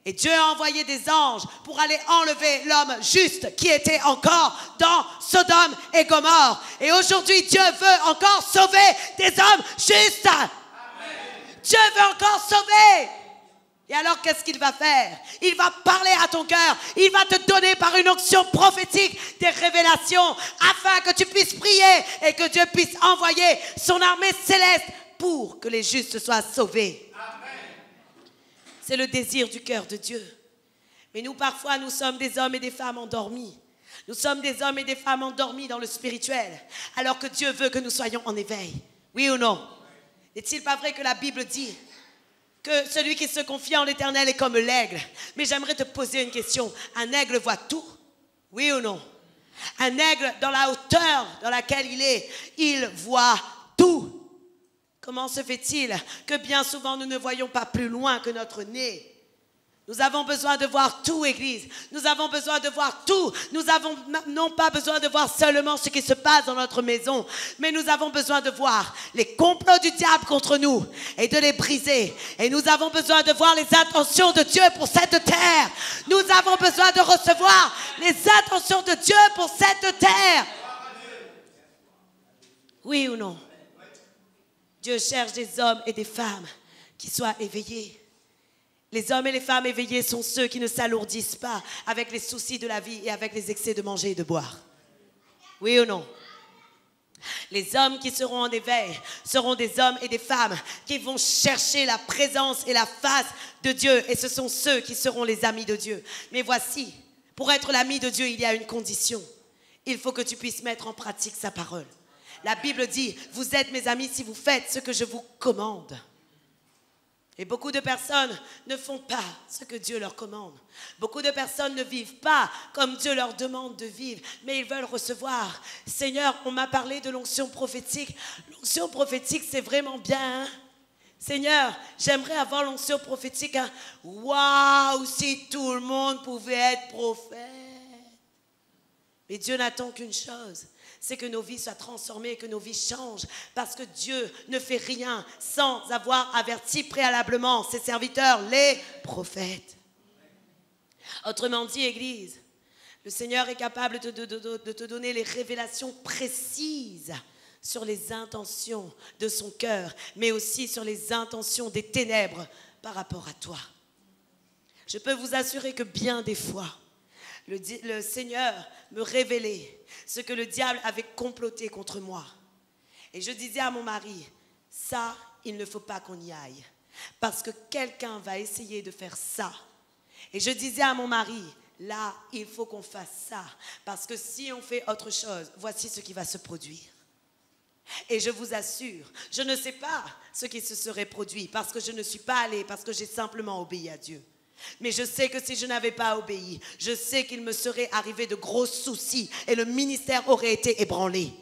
Et Dieu a envoyé des anges pour aller enlever l'homme juste qui était encore dans Sodome et Gomorrhe. Et aujourd'hui, Dieu veut encore sauver des hommes justes. Amen. Dieu veut encore sauver. Et alors, qu'est-ce qu'il va faire? Il va parler à ton cœur. Il va te donner par une onction prophétique des révélations afin que tu puisses prier et que Dieu puisse envoyer son armée céleste pour que les justes soient sauvés. Amen. C'est le désir du cœur de Dieu. Mais nous, parfois, nous sommes des hommes et des femmes endormis. Nous sommes des hommes et des femmes endormis dans le spirituel, alors que Dieu veut que nous soyons en éveil. Oui ou non? N'est-il pas vrai que la Bible dit que celui qui se confie en l'Éternel est comme l'aigle? Mais j'aimerais te poser une question. Un aigle voit tout? Oui ou non? Un aigle, dans la hauteur dans laquelle il voit tout. Comment se fait-il que bien souvent nous ne voyons pas plus loin que notre nez? Nous avons besoin de voir tout, Église. Nous avons besoin de voir tout. Nous avons non pas besoin de voir seulement ce qui se passe dans notre maison, mais nous avons besoin de voir les complots du diable contre nous et de les briser. Et nous avons besoin de voir les intentions de Dieu pour cette terre. Nous avons besoin de recevoir les intentions de Dieu pour cette terre. Oui ou non? Dieu cherche des hommes et des femmes qui soient éveillés. Les hommes et les femmes éveillés sont ceux qui ne s'alourdissent pas avec les soucis de la vie et avec les excès de manger et de boire. Oui ou non? Les hommes qui seront en éveil seront des hommes et des femmes qui vont chercher la présence et la face de Dieu. Et ce sont ceux qui seront les amis de Dieu. Mais voici, pour être l'ami de Dieu, il y a une condition. Il faut que tu puisses mettre en pratique sa parole. La Bible dit, vous êtes mes amis si vous faites ce que je vous commande. Et beaucoup de personnes ne font pas ce que Dieu leur commande. Beaucoup de personnes ne vivent pas comme Dieu leur demande de vivre, mais ils veulent recevoir. Seigneur, on m'a parlé de l'onction prophétique. L'onction prophétique, c'est vraiment bien. Hein? Seigneur, j'aimerais avoir l'onction prophétique. Hein? Waouh, si tout le monde pouvait être prophète. Mais Dieu n'attend qu'une chose. C'est que nos vies soient transformées, que nos vies changent. Parce que Dieu ne fait rien sans avoir averti préalablement ses serviteurs, les prophètes. Autrement dit, Église, le Seigneur est capable de te donner les révélations précises sur les intentions de son cœur, mais aussi sur les intentions des ténèbres par rapport à toi. Je peux vous assurer que bien des fois, le Seigneur me révélait ce que le diable avait comploté contre moi. Et je disais à mon mari, ça, il ne faut pas qu'on y aille. Parce que quelqu'un va essayer de faire ça. Et je disais à mon mari, là, il faut qu'on fasse ça. Parce que si on fait autre chose, voici ce qui va se produire. Et je vous assure, je ne sais pas ce qui se serait produit parce que je ne suis pas allée, parce que j'ai simplement obéi à Dieu. Mais je sais que si je n'avais pas obéi, je sais qu'il me serait arrivé de gros soucis et le ministère aurait été ébranlé.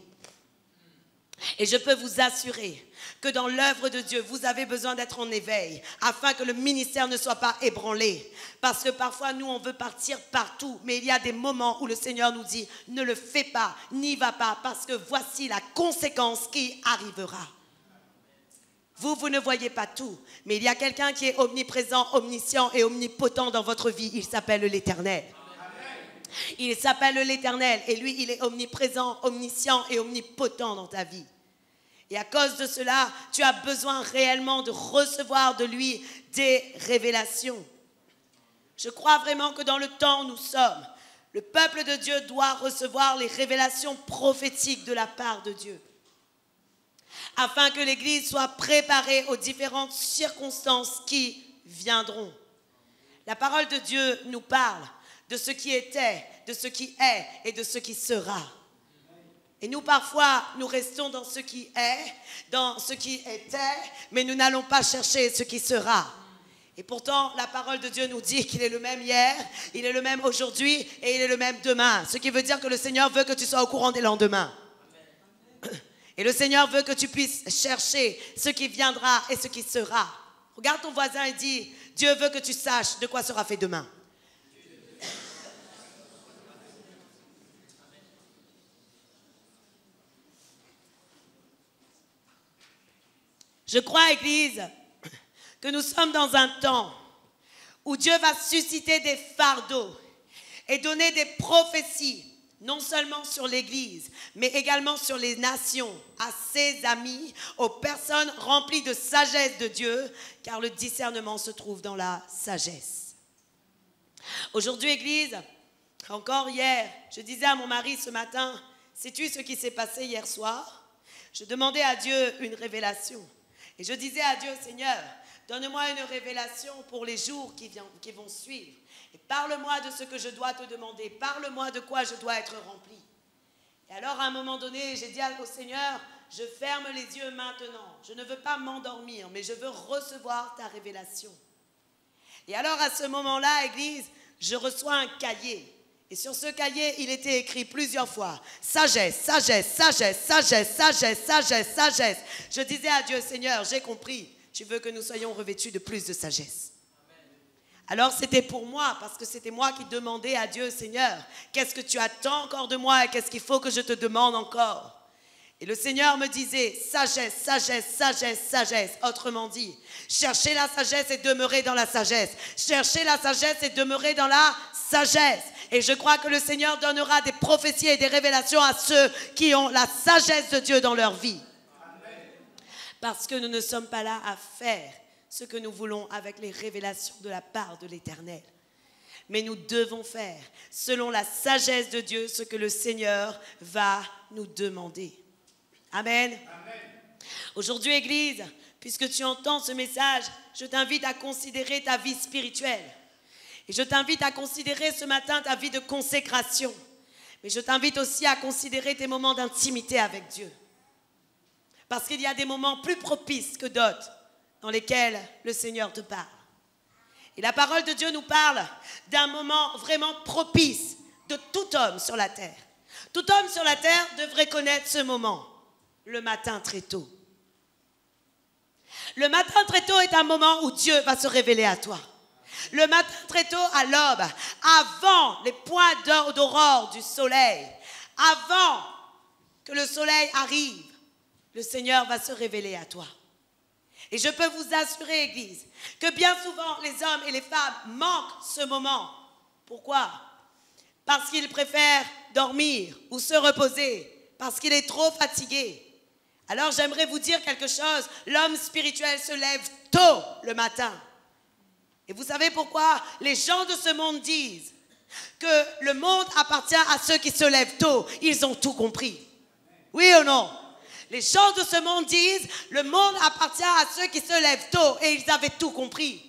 Et je peux vous assurer que dans l'œuvre de Dieu, vous avez besoin d'être en éveil afin que le ministère ne soit pas ébranlé. Parce que parfois, nous, on veut partir partout, mais il y a des moments où le Seigneur nous dit, ne le fais pas, n'y va pas, parce que voici la conséquence qui arrivera. Vous ne voyez pas tout, mais il y a quelqu'un qui est omniprésent, omniscient et omnipotent dans votre vie. Il s'appelle l'Éternel. Il s'appelle l'Éternel et lui, il est omniprésent, omniscient et omnipotent dans ta vie. Et à cause de cela, tu as besoin réellement de recevoir de lui des révélations. Je crois vraiment que dans le temps où nous sommes, le peuple de Dieu doit recevoir les révélations prophétiques de la part de Dieu, afin que l'Église soit préparée aux différentes circonstances qui viendront. La parole de Dieu nous parle de ce qui était, de ce qui est et de ce qui sera. Et nous, parfois, nous restons dans ce qui est, dans ce qui était, mais nous n'allons pas chercher ce qui sera. Et pourtant, la parole de Dieu nous dit qu'il est le même hier, il est le même aujourd'hui et il est le même demain. Ce qui veut dire que le Seigneur veut que tu sois au courant des lendemains. Et le Seigneur veut que tu puisses chercher ce qui viendra et ce qui sera. Regarde ton voisin et dis, Dieu veut que tu saches de quoi sera fait demain. Je crois, Église, que nous sommes dans un temps où Dieu va susciter des fardeaux et donner des prophéties, non seulement sur l'Église, mais également sur les nations, à ses amis, aux personnes remplies de sagesse de Dieu, car le discernement se trouve dans la sagesse. Aujourd'hui, Église, encore hier, je disais à mon mari ce matin, sais-tu ce qui s'est passé hier soir? Je demandais à Dieu une révélation. Et je disais à Dieu, Seigneur, donne-moi une révélation pour les jours qui vont suivre. Et parle-moi de ce que je dois te demander. Parle-moi de quoi je dois être rempli. Et alors, à un moment donné, j'ai dit au Seigneur, je ferme les yeux maintenant. Je ne veux pas m'endormir, mais je veux recevoir ta révélation. Et alors, à ce moment-là, Église, je reçois un cahier. Et sur ce cahier, il était écrit plusieurs fois, sagesse, sagesse, sagesse, sagesse, sagesse, sagesse, sagesse. Je disais à Dieu, Seigneur, j'ai compris, tu veux que nous soyons revêtus de plus de sagesse. Alors c'était pour moi, parce que c'était moi qui demandais à Dieu, Seigneur, qu'est-ce que tu attends encore de moi et qu'est-ce qu'il faut que je te demande encore? Et le Seigneur me disait, sagesse, sagesse, sagesse, sagesse. Autrement dit, cherchez la sagesse et demeurez dans la sagesse. Cherchez la sagesse et demeurez dans la sagesse. Et je crois que le Seigneur donnera des prophéties et des révélations à ceux qui ont la sagesse de Dieu dans leur vie. Amen. Parce que nous ne sommes pas là à faire ce que nous voulons avec les révélations de la part de l'Éternel. Mais nous devons faire, selon la sagesse de Dieu, ce que le Seigneur va nous demander. Amen. Amen. Aujourd'hui, Église, puisque tu entends ce message, je t'invite à considérer ta vie spirituelle. Et je t'invite à considérer ce matin ta vie de consécration. Mais je t'invite aussi à considérer tes moments d'intimité avec Dieu. Parce qu'il y a des moments plus propices que d'autres dans lesquels le Seigneur te parle. Et la parole de Dieu nous parle d'un moment vraiment propice de tout homme sur la terre. Tout homme sur la terre devrait connaître ce moment, le matin très tôt. Le matin très tôt est un moment où Dieu va se révéler à toi. Le matin très tôt à l'aube, avant les points d'aurore du soleil, avant que le soleil arrive, le Seigneur va se révéler à toi. Et je peux vous assurer, Église, que bien souvent les hommes et les femmes manquent ce moment. Pourquoi? Parce qu'ils préfèrent dormir ou se reposer, parce qu'il est trop fatigué. Alors j'aimerais vous dire quelque chose, l'homme spirituel se lève tôt le matin. Et vous savez pourquoi les gens de ce monde disent que le monde appartient à ceux qui se lèvent tôt? Ils ont tout compris. Oui ou non? Les gens de ce monde disent, le monde appartient à ceux qui se lèvent tôt. Et ils avaient tout compris.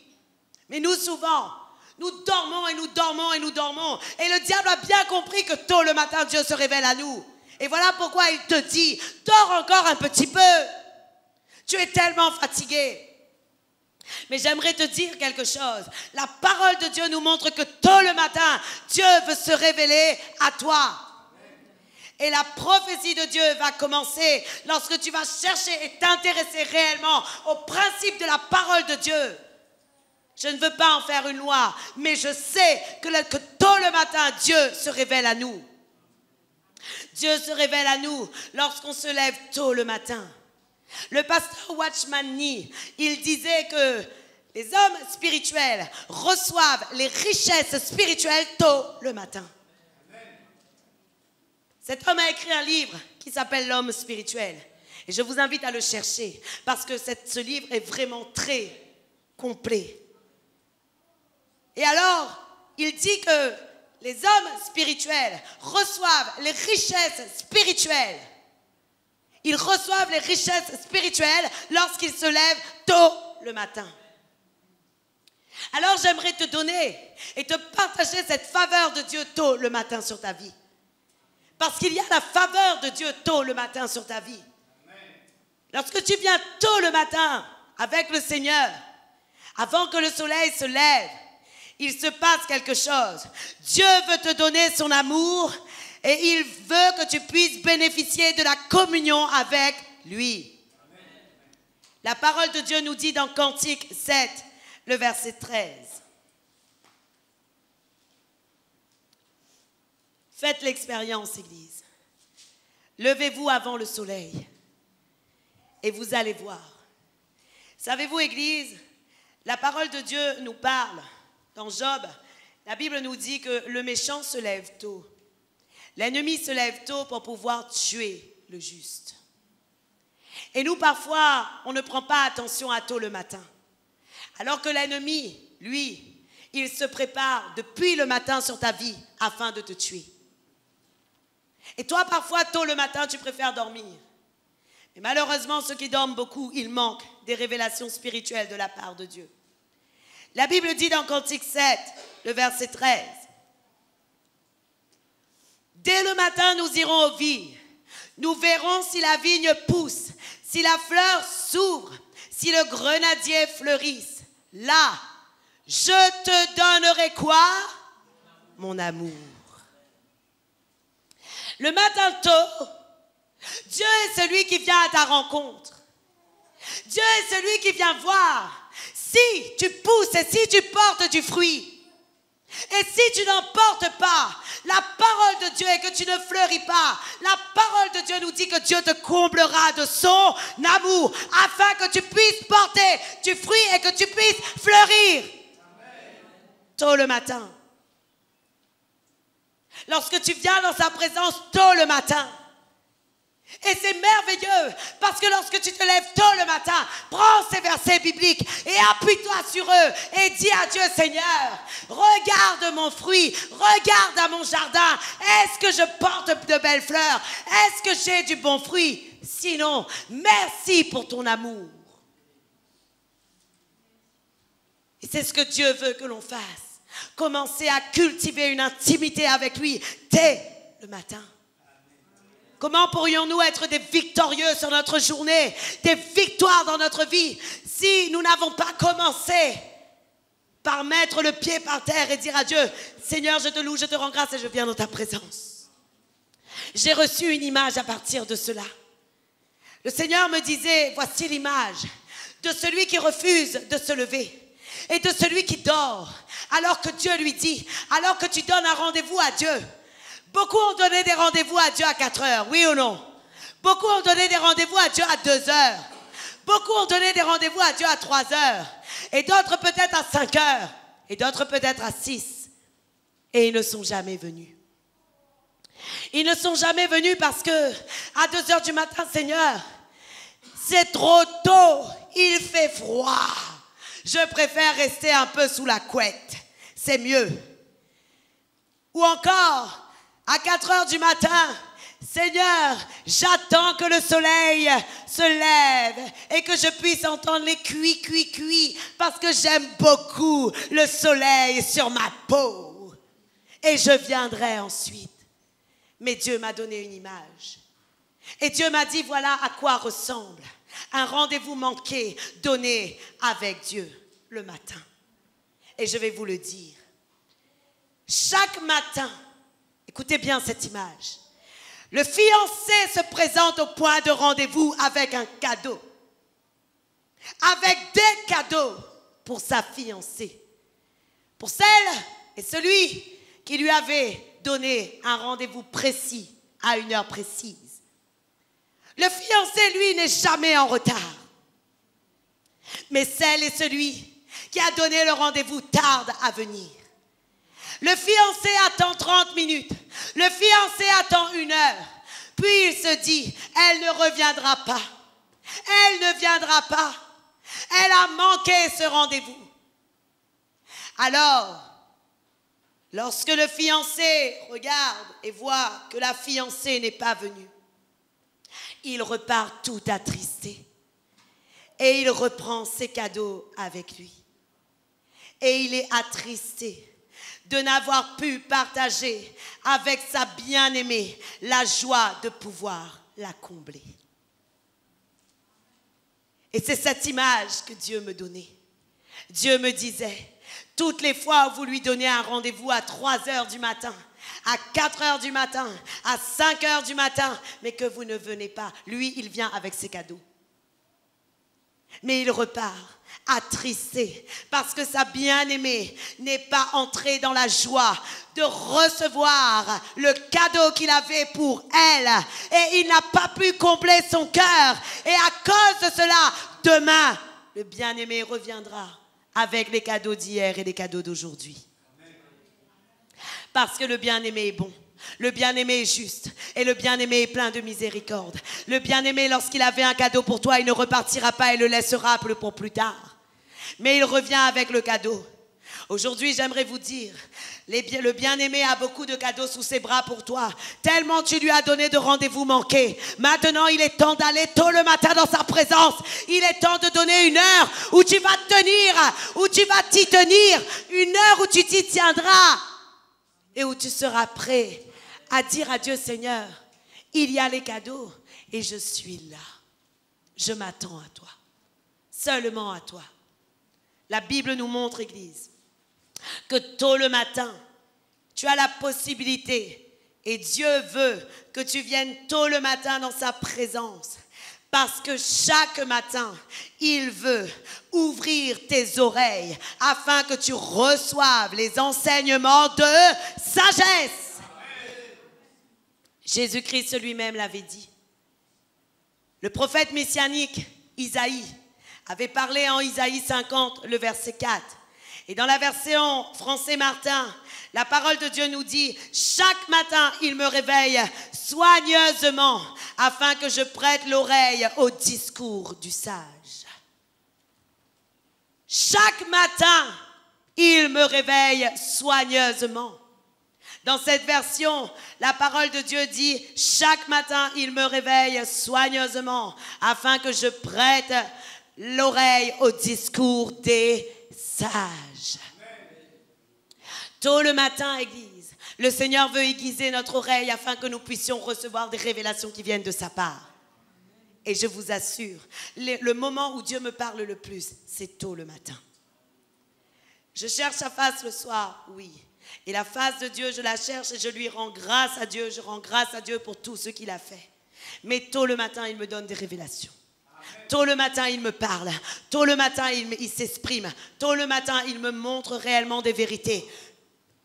Mais nous, souvent, nous dormons et nous dormons et nous dormons. Et le diable a bien compris que tôt le matin, Dieu se révèle à nous. Et voilà pourquoi il te dit, dors encore un petit peu. Tu es tellement fatigué. Mais j'aimerais te dire quelque chose. La parole de Dieu nous montre que tôt le matin, Dieu veut se révéler à toi. Et la prophétie de Dieu va commencer lorsque tu vas chercher et t'intéresser réellement au principe de la parole de Dieu. Je ne veux pas en faire une loi, mais je sais que tôt le matin, Dieu se révèle à nous. Dieu se révèle à nous lorsqu'on se lève tôt le matin. Le pasteur Watchman Nee, il disait que les hommes spirituels reçoivent les richesses spirituelles tôt le matin. Cet homme a écrit un livre qui s'appelle L'homme spirituel. Et je vous invite à le chercher parce que ce livre est vraiment très complet. Et alors, il dit que les hommes spirituels reçoivent les richesses spirituelles. Ils reçoivent les richesses spirituelles lorsqu'ils se lèvent tôt le matin. Alors j'aimerais te donner et te partager cette faveur de Dieu tôt le matin sur ta vie. Parce qu'il y a la faveur de Dieu tôt le matin sur ta vie. Lorsque tu viens tôt le matin avec le Seigneur, avant que le soleil se lève, il se passe quelque chose. Dieu veut te donner son amour et il veut que tu puisses bénéficier de la communion avec lui. Amen. La parole de Dieu nous dit dans Cantique 7, le verset 13. Faites l'expérience, Église. Levez-vous avant le soleil et vous allez voir. Savez-vous, Église, la parole de Dieu nous parle. Dans Job, la Bible nous dit que le méchant se lève tôt. L'ennemi se lève tôt pour pouvoir tuer le juste. Et nous, parfois, on ne prend pas attention à tôt le matin. Alors que l'ennemi, lui, il se prépare depuis le matin sur ta vie afin de te tuer. Et toi, parfois, tôt le matin, tu préfères dormir. Mais malheureusement, ceux qui dorment beaucoup, ils manquent des révélations spirituelles de la part de Dieu. La Bible dit dans Cantique 7, le verset 13. Dès le matin, nous irons aux vignes. Nous verrons si la vigne pousse, si la fleur s'ouvre, si le grenadier fleurisse. Là, je te donnerai quoi? Mon amour. Le matin tôt, Dieu est celui qui vient à ta rencontre. Dieu est celui qui vient voir si tu pousses et si tu portes du fruit. Et si tu n'en portes pas, la parole de Dieu est que tu ne fleuris pas. La parole de Dieu nous dit que Dieu te comblera de son amour afin que tu puisses porter du fruit et que tu puisses fleurir. Amen. Tôt le matin. Lorsque tu viens dans sa présence tôt le matin. Et c'est merveilleux parce que lorsque tu te lèves tôt le matin, prends ces versets bibliques et appuie-toi sur eux et dis à Dieu, Seigneur, regarde mon fruit, regarde à mon jardin, est-ce que je porte de belles fleurs, est-ce que j'ai du bon fruit? Sinon, merci pour ton amour. Et c'est ce que Dieu veut que l'on fasse. Commencer à cultiver une intimité avec lui dès le matin. Comment pourrions-nous être des victorieux sur notre journée, des victoires dans notre vie, si nous n'avons pas commencé par mettre le pied par terre et dire à Dieu, Seigneur, je te loue, je te rends grâce et je viens dans ta présence. J'ai reçu une image à partir de cela. Le Seigneur me disait, voici l'image de celui qui refuse de se lever et de celui qui dort, alors que Dieu lui dit, alors que tu donnes un rendez-vous à Dieu. Beaucoup ont donné des rendez-vous à Dieu à 4 heures, oui ou non? Beaucoup ont donné des rendez-vous à Dieu à 2 heures. Beaucoup ont donné des rendez-vous à Dieu à 3 heures. Et d'autres peut-être à 5 heures. Et d'autres peut-être à 6. Et ils ne sont jamais venus. Ils ne sont jamais venus parce que à 2 heures du matin, Seigneur, c'est trop tôt, il fait froid. Je préfère rester un peu sous la couette. C'est mieux. Ou encore, à 4 heures du matin, Seigneur, j'attends que le soleil se lève et que je puisse entendre les cuits, cuits, cuits, parce que j'aime beaucoup le soleil sur ma peau. Et je viendrai ensuite. Mais Dieu m'a donné une image. Et Dieu m'a dit, voilà à quoi ressemble un rendez-vous manqué donné avec Dieu le matin. Et je vais vous le dire. Chaque matin, écoutez bien cette image, le fiancé se présente au point de rendez-vous avec un cadeau. Avec des cadeaux pour sa fiancée. Pour celle et celui qui lui avait donné un rendez-vous précis à une heure précise. Le fiancé, lui, n'est jamais en retard. Mais celle et celui qui a donné le rendez-vous tarde à venir. Le fiancé attend 30 minutes. Le fiancé attend 1 heure. Puis il se dit, elle ne reviendra pas. Elle ne viendra pas. Elle a manqué ce rendez-vous. Alors, lorsque le fiancé regarde et voit que la fiancée n'est pas venue, il repart tout attristé. Et il reprend ses cadeaux avec lui. Et il est attristé de n'avoir pu partager avec sa bien-aimée la joie de pouvoir la combler. Et c'est cette image que Dieu me donnait. Dieu me disait, toutes les fois où vous lui donnez un rendez-vous à 3 heures du matin, à 4 heures du matin, à 5 heures du matin, mais que vous ne venez pas, lui, il vient avec ses cadeaux. Mais il repart attristé parce que sa bien-aimée n'est pas entrée dans la joie de recevoir le cadeau qu'il avait pour elle. Et il n'a pas pu combler son cœur. Et à cause de cela, demain, le bien-aimé reviendra avec les cadeaux d'hier et les cadeaux d'aujourd'hui. Parce que le bien-aimé est bon. Le bien-aimé est juste et le bien-aimé est plein de miséricorde. Le bien-aimé, lorsqu'il avait un cadeau pour toi, il ne repartira pas et le laissera pour plus tard. Mais il revient avec le cadeau. Aujourd'hui, j'aimerais vous dire, le bien-aimé a beaucoup de cadeaux sous ses bras pour toi. Tellement tu lui as donné de rendez-vous manqués. Maintenant, il est temps d'aller tôt le matin dans sa présence. Il est temps de donner 1 heure où tu vas tenir, où tu vas t'y tenir. 1 heure où tu t'y tiendras et où tu seras prêt à dire à Dieu, Seigneur, il y a les cadeaux et je suis là. Je m'attends à toi, seulement à toi. La Bible nous montre, Église, que tôt le matin, tu as la possibilité et Dieu veut que tu viennes tôt le matin dans sa présence. Parce que chaque matin, il veut ouvrir tes oreilles afin que tu reçoives les enseignements de sagesse. Jésus-Christ lui-même l'avait dit. Le prophète messianique Isaïe avait parlé en Isaïe 50, le verset 4. Et dans la version français Martin, la parole de Dieu nous dit, chaque matin, il me réveille soigneusement afin que je prête l'oreille au discours du sage. Chaque matin, il me réveille soigneusement. Dans cette version, la parole de Dieu dit, chaque matin, il me réveille soigneusement afin que je prête l'oreille au discours des sages. Tôt le matin, Église, le Seigneur veut aiguiser notre oreille afin que nous puissions recevoir des révélations qui viennent de sa part. Et je vous assure, le moment où Dieu me parle le plus, c'est tôt le matin. Je cherche sa face le soir, oui. Et la face de Dieu, je la cherche et je lui rends grâce à Dieu. Je rends grâce à Dieu pour tout ce qu'il a fait. Mais tôt le matin, il me donne des révélations. Tôt le matin, il me parle. Tôt le matin, il s'exprime. Tôt le matin, il me montre réellement des vérités.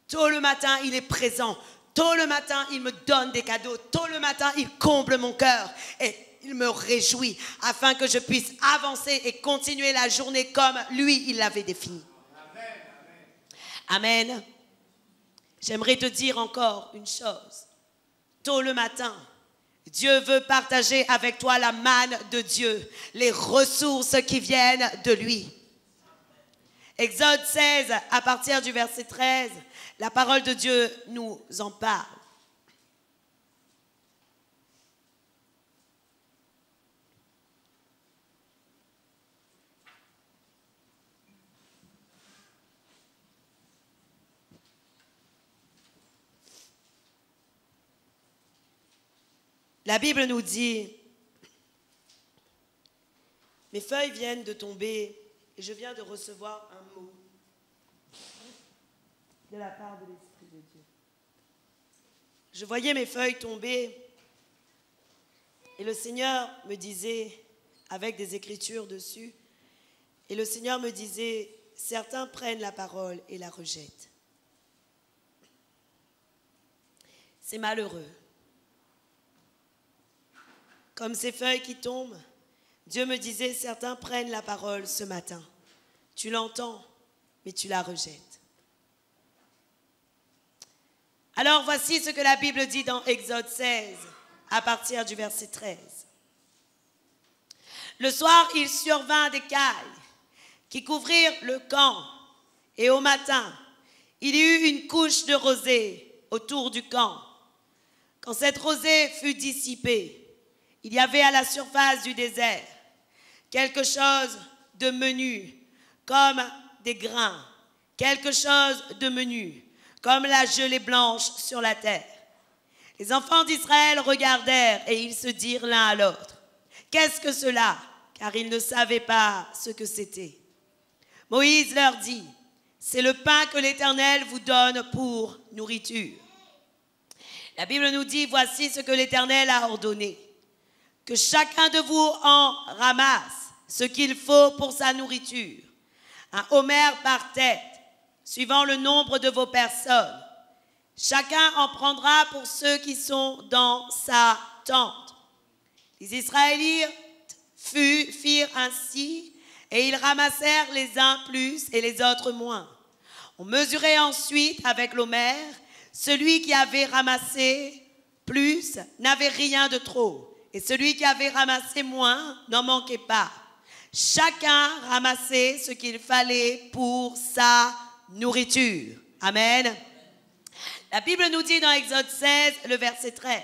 Tôt le matin, il est présent. Tôt le matin, il me donne des cadeaux. Tôt le matin, il comble mon cœur. Et il me réjouit afin que je puisse avancer et continuer la journée comme lui, il l'avait définie. Amen. J'aimerais te dire encore une chose. Tôt le matin, Dieu veut partager avec toi la manne de Dieu, les ressources qui viennent de lui. Exode 16, à partir du verset 13, la parole de Dieu nous en parle. La Bible nous dit, mes feuilles viennent de tomber et je viens de recevoir un mot de la part de l'Esprit de Dieu. Je voyais mes feuilles tomber et le Seigneur me disait, avec des écritures dessus, et le Seigneur me disait, certains prennent la parole et la rejettent. C'est malheureux. Comme ces feuilles qui tombent, Dieu me disait, certains prennent la parole ce matin. Tu l'entends, mais tu la rejettes. Alors voici ce que la Bible dit dans Exode 16, à partir du verset 13. Le soir, il survint des cailles qui couvrirent le camp, et au matin, il y eut une couche de rosée autour du camp. Quand cette rosée fut dissipée, il y avait à la surface du désert quelque chose de menu, comme des grains, quelque chose de menu, comme la gelée blanche sur la terre. Les enfants d'Israël regardèrent et ils se dirent l'un à l'autre, « Qu'est-ce que cela ?» Car ils ne savaient pas ce que c'était. Moïse leur dit, « C'est le pain que l'Éternel vous donne pour nourriture. » La Bible nous dit, « Voici ce que l'Éternel a ordonné. Que chacun de vous en ramasse ce qu'il faut pour sa nourriture, un homère par tête, suivant le nombre de vos personnes. Chacun en prendra pour ceux qui sont dans sa tente. » Les Israélites firent ainsi, et ils ramassèrent les uns plus et les autres moins. On mesurait ensuite avec l'homère. Celui qui avait ramassé plus n'avait rien de trop, et celui qui avait ramassé moins n'en manquait pas. Chacun ramassait ce qu'il fallait pour sa nourriture. Amen. La Bible nous dit dans Exode 16, le verset 13.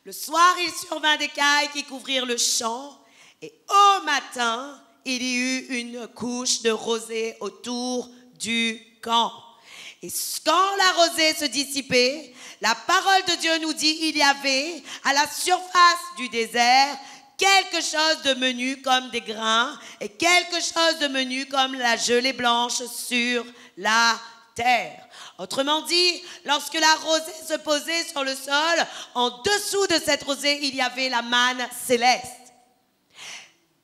Le soir, il survint des cailles qui couvrirent le champ, et au matin, il y eut une couche de rosée autour du camp. Et quand la rosée se dissipait, la parole de Dieu nous dit, il y avait à la surface du désert quelque chose de menu comme des grains et quelque chose de menu comme la gelée blanche sur la terre. Autrement dit, lorsque la rosée se posait sur le sol, en dessous de cette rosée, il y avait la manne céleste.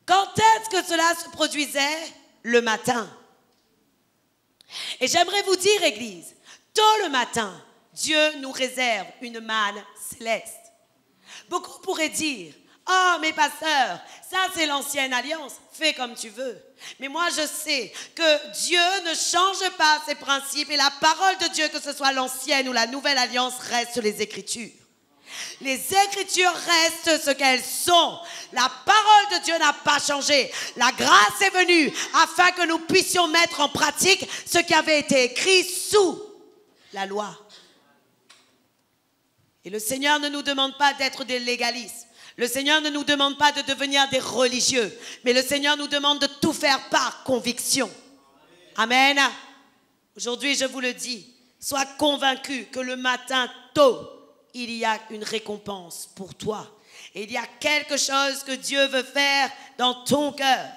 Quand est-ce que cela se produisait? Le matin. Et j'aimerais vous dire, Église, tôt le matin, Dieu nous réserve une manne céleste. Beaucoup pourraient dire, « Oh, mes pasteurs, ça c'est l'ancienne alliance, fais comme tu veux. » Mais moi je sais que Dieu ne change pas ses principes et la parole de Dieu, que ce soit l'ancienne ou la nouvelle alliance, reste les Écritures. Les Écritures restent ce qu'elles sont. La parole de Dieu n'a pas changé. La grâce est venue afin que nous puissions mettre en pratique ce qui avait été écrit sous la loi. Et le Seigneur ne nous demande pas d'être des légalistes. Le Seigneur ne nous demande pas de devenir des religieux. Mais le Seigneur nous demande de tout faire par conviction. Amen. Aujourd'hui, je vous le dis, sois convaincu que le matin tôt, il y a une récompense pour toi. Et il y a quelque chose que Dieu veut faire dans ton cœur.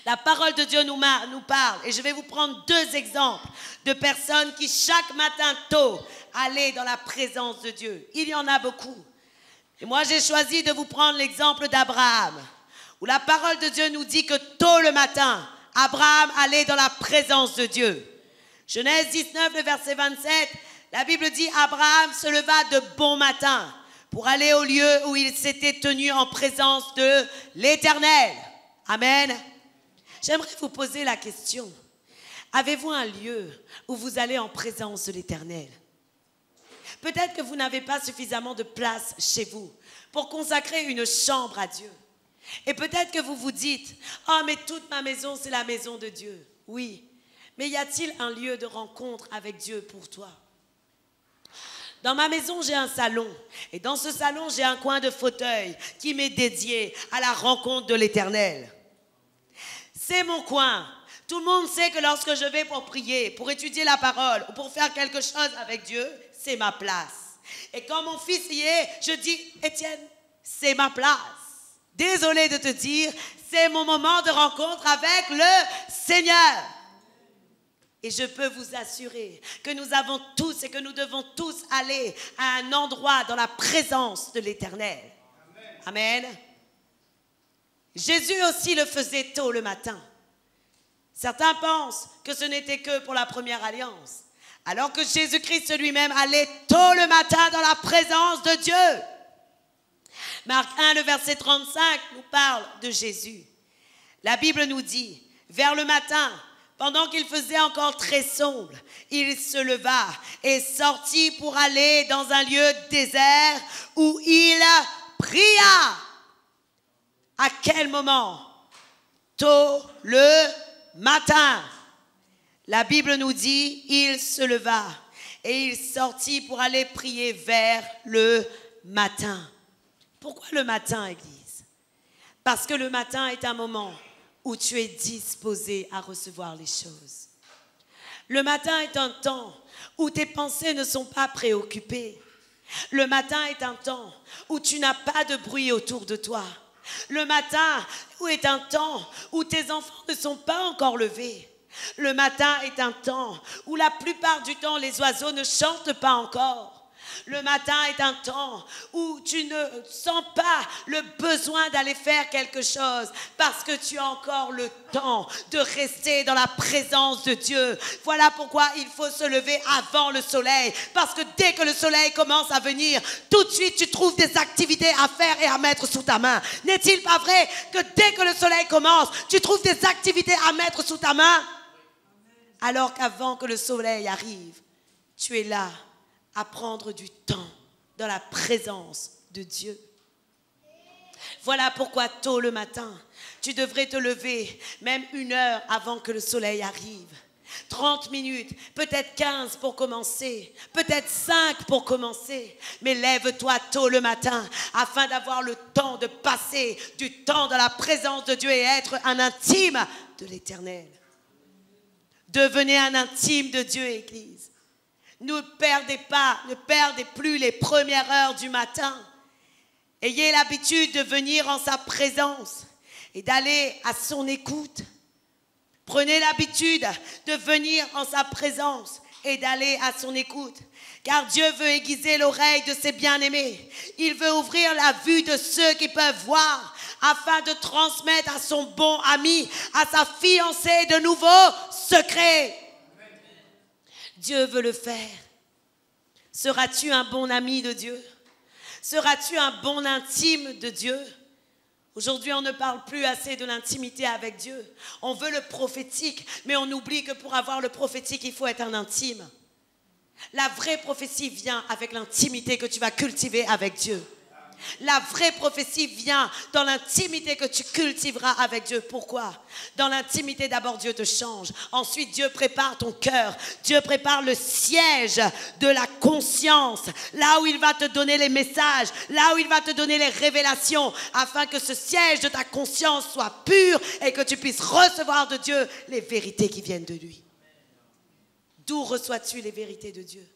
La parole de Dieu nous parle. Et je vais vous prendre deux exemples de personnes qui chaque matin tôt allaient dans la présence de Dieu. Il y en a beaucoup. Et moi, j'ai choisi de vous prendre l'exemple d'Abraham, où la parole de Dieu nous dit que tôt le matin, Abraham allait dans la présence de Dieu. Genèse 19, le verset 27, la Bible dit, Abraham se leva de bon matin pour aller au lieu où il s'était tenu en présence de l'Éternel. Amen. J'aimerais vous poser la question. Avez-vous un lieu où vous allez en présence de l'Éternel? Peut-être que vous n'avez pas suffisamment de place chez vous pour consacrer une chambre à Dieu. Et peut-être que vous vous dites, « Oh, mais toute ma maison, c'est la maison de Dieu. » Oui, mais y a-t-il un lieu de rencontre avec Dieu pour toi? Dans ma maison, j'ai un salon. Et dans ce salon, j'ai un coin de fauteuil qui m'est dédié à la rencontre de l'Éternel. C'est mon coin. Tout le monde sait que lorsque je vais pour prier, pour étudier la parole ou pour faire quelque chose avec Dieu, c'est ma place. Et quand mon fils y est, je dis, Étienne, c'est ma place. Désolé de te dire, c'est mon moment de rencontre avec le Seigneur. Et je peux vous assurer que nous avons tous et que nous devons tous aller à un endroit dans la présence de l'Éternel. Amen. Jésus aussi le faisait tôt le matin. Certains pensent que ce n'était que pour la première alliance, alors que Jésus-Christ lui-même allait tôt le matin dans la présence de Dieu. Marc 1, le verset 35 nous parle de Jésus. La Bible nous dit, vers le matin, pendant qu'il faisait encore très sombre, il se leva et sortit pour aller dans un lieu désert où il pria. À quel moment? Tôt le matin. La Bible nous dit, il se leva et il sortit pour aller prier vers le matin. Pourquoi le matin, Église? Parce que le matin est un moment où tu es disposé à recevoir les choses. Le matin est un temps où tes pensées ne sont pas préoccupées. Le matin est un temps où tu n'as pas de bruit autour de toi. Le matin est un temps où tes enfants ne sont pas encore levés. Le matin est un temps où la plupart du temps les oiseaux ne chantent pas encore. Le matin est un temps où tu ne sens pas le besoin d'aller faire quelque chose parce que tu as encore le temps de rester dans la présence de Dieu. Voilà pourquoi il faut se lever avant le soleil, parce que dès que le soleil commence à venir, tout de suite tu trouves des activités à faire et à mettre sous ta main. N'est-il pas vrai que dès que le soleil commence, tu trouves des activités à mettre sous ta main? Alors qu'avant que le soleil arrive, tu es là à prendre du temps dans la présence de Dieu. Voilà pourquoi tôt le matin, tu devrais te lever même 1 heure avant que le soleil arrive. 30 minutes, peut-être 15 pour commencer, peut-être 5 pour commencer. Mais lève-toi tôt le matin afin d'avoir le temps de passer du temps dans la présence de Dieu et être un intime de l'Éternel. Devenez un intime de Dieu, Église. Ne perdez plus les premières heures du matin. Ayez l'habitude de venir en sa présence et d'aller à son écoute. Prenez l'habitude de venir en sa présence et d'aller à son écoute. Car Dieu veut aiguiser l'oreille de ses bien-aimés. Il veut ouvrir la vue de ceux qui peuvent voir afin de transmettre à son bon ami, à sa fiancée, de nouveaux secrets. Dieu veut le faire. Seras-tu un bon ami de Dieu? Seras-tu un bon intime de Dieu? Aujourd'hui, on ne parle plus assez de l'intimité avec Dieu. On veut le prophétique, mais on oublie que pour avoir le prophétique, il faut être un intime. La vraie prophétie vient avec l'intimité que tu vas cultiver avec Dieu. La vraie prophétie vient dans l'intimité que tu cultiveras avec Dieu. Pourquoi? Dans l'intimité, d'abord, Dieu te change. Ensuite, Dieu prépare ton cœur. Dieu prépare le siège de la conscience, là où il va te donner les messages, là où il va te donner les révélations, afin que ce siège de ta conscience soit pur et que tu puisses recevoir de Dieu les vérités qui viennent de lui. D'où reçois-tu les vérités de Dieu?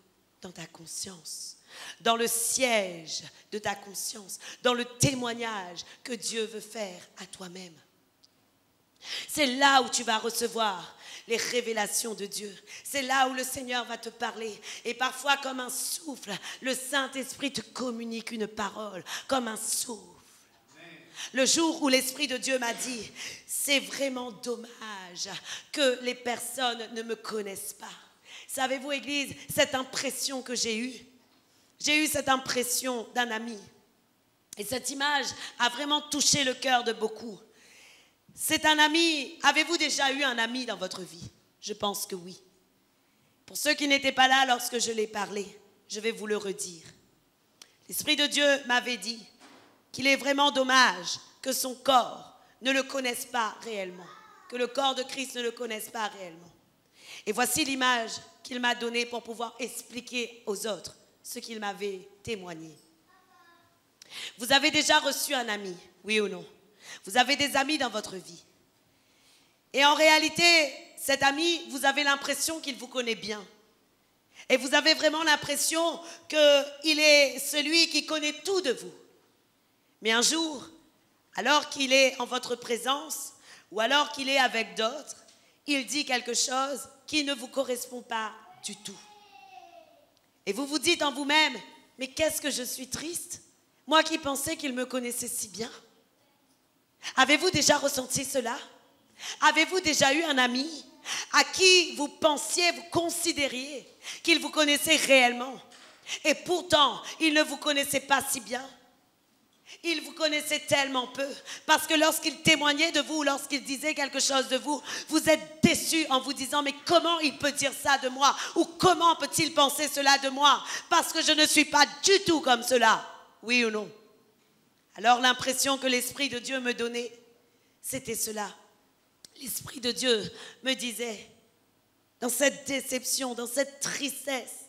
Dans ta conscience. Dans le siège de ta conscience, dans le témoignage que Dieu veut faire à toi-même. C'est là où tu vas recevoir les révélations de Dieu. C'est là où le Seigneur va te parler. Et parfois, comme un souffle, le Saint-Esprit te communique une parole, comme un souffle. Le jour où l'Esprit de Dieu m'a dit, c'est vraiment dommage que les personnes ne me connaissent pas. Savez-vous, Église, cette impression que j'ai eue cette impression d'un ami. Et cette image a vraiment touché le cœur de beaucoup. C'est un ami. Avez-vous déjà eu un ami dans votre vie? Je pense que oui. Pour ceux qui n'étaient pas là lorsque je l'ai parlé, je vais vous le redire. L'Esprit de Dieu m'avait dit qu'il est vraiment dommage que son corps ne le connaisse pas réellement, que le corps de Christ ne le connaisse pas réellement. Et voici l'image qu'il m'a donnée pour pouvoir expliquer aux autres ce qu'il m'avait témoigné. Vous avez déjà reçu un ami, oui ou non? Vous avez des amis dans votre vie. Et en réalité, cet ami, vous avez l'impression qu'il vous connaît bien. Et vous avez vraiment l'impression qu'il est celui qui connaît tout de vous. Mais un jour, alors qu'il est en votre présence, ou alors qu'il est avec d'autres, il dit quelque chose qui ne vous correspond pas du tout. Et vous vous dites en vous-même, mais qu'est-ce que je suis triste, moi qui pensais qu'il me connaissait si bien. Avez-vous déjà ressenti cela? Avez-vous déjà eu un ami à qui vous pensiez, vous considériez qu'il vous connaissait réellement, et pourtant il ne vous connaissait pas si bien? Il vous connaissait tellement peu, parce que lorsqu'il témoignait de vous, lorsqu'il disait quelque chose de vous, vous êtes déçus en vous disant, mais comment il peut dire ça de moi? Ou comment peut-il penser cela de moi? Parce que je ne suis pas du tout comme cela. Oui ou non? Alors l'impression que l'Esprit de Dieu me donnait, c'était cela. L'Esprit de Dieu me disait, dans cette déception, dans cette tristesse,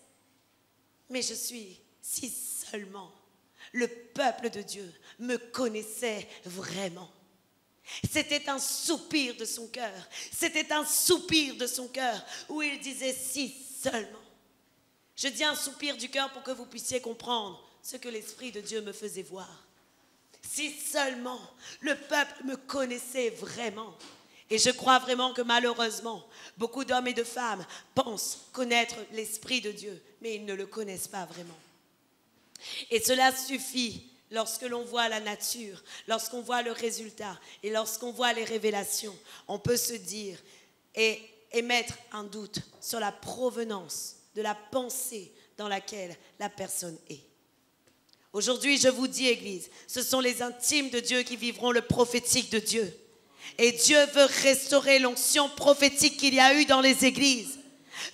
mais je suis si seulement le peuple de Dieu me connaissait vraiment. C'était un soupir de son cœur. C'était un soupir de son cœur où il disait si seulement. Je dis un soupir du cœur pour que vous puissiez comprendre ce que l'Esprit de Dieu me faisait voir. Si seulement le peuple me connaissait vraiment. Et je crois vraiment que malheureusement, beaucoup d'hommes et de femmes pensent connaître l'Esprit de Dieu, mais ils ne le connaissent pas vraiment. Et cela suffit lorsque l'on voit la nature, lorsqu'on voit le résultat et lorsqu'on voit les révélations. On peut se dire et émettre un doute sur la provenance de la pensée dans laquelle la personne est. Aujourd'hui, je vous dis, Église, ce sont les intimes de Dieu qui vivront le prophétique de Dieu. Et Dieu veut restaurer l'onction prophétique qu'il y a eu dans les églises.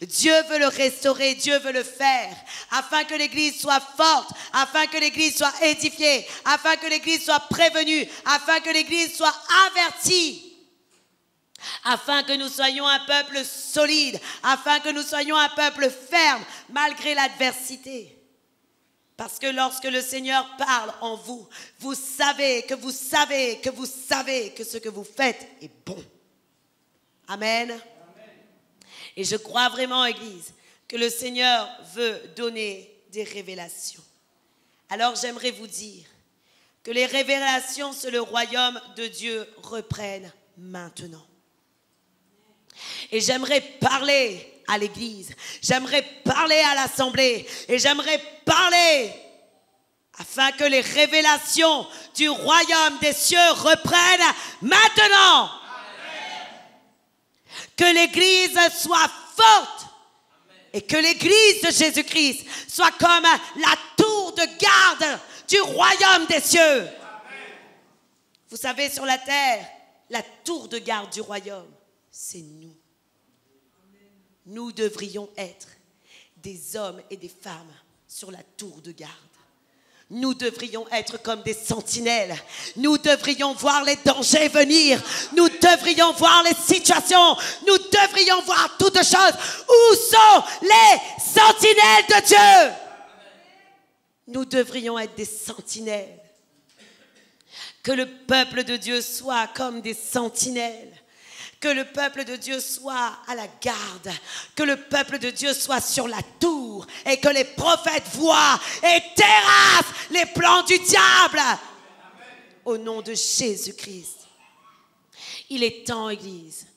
Dieu veut le restaurer, Dieu veut le faire, afin que l'Église soit forte, afin que l'Église soit édifiée, afin que l'Église soit prévenue, afin que l'Église soit avertie, afin que nous soyons un peuple solide, afin que nous soyons un peuple ferme, malgré l'adversité. Parce que lorsque le Seigneur parle en vous, vous savez que ce que vous faites est bon. Amen. Et je crois vraiment, Église, que le Seigneur veut donner des révélations. Alors j'aimerais vous dire que les révélations sur le royaume de Dieu reprennent maintenant. Et j'aimerais parler à l'Église, j'aimerais parler à l'Assemblée, et j'aimerais parler afin que les révélations du royaume des cieux reprennent maintenant. Que l'Église soit forte et que l'Église de Jésus-Christ soit comme la tour de garde du royaume des cieux. Vous savez, sur la terre, la tour de garde du royaume, c'est nous. Nous devrions être des hommes et des femmes sur la tour de garde. Nous devrions être comme des sentinelles. Nous devrions voir les dangers venir. Nous devrions voir les situations. Nous devrions voir toutes choses. Où sont les sentinelles de Dieu? Nous devrions être des sentinelles. Que le peuple de Dieu soit comme des sentinelles. Que le peuple de Dieu soit à la garde, que le peuple de Dieu soit sur la tour et que les prophètes voient et terrassent les plans du diable. Au nom de Jésus-Christ. Il est temps, Église,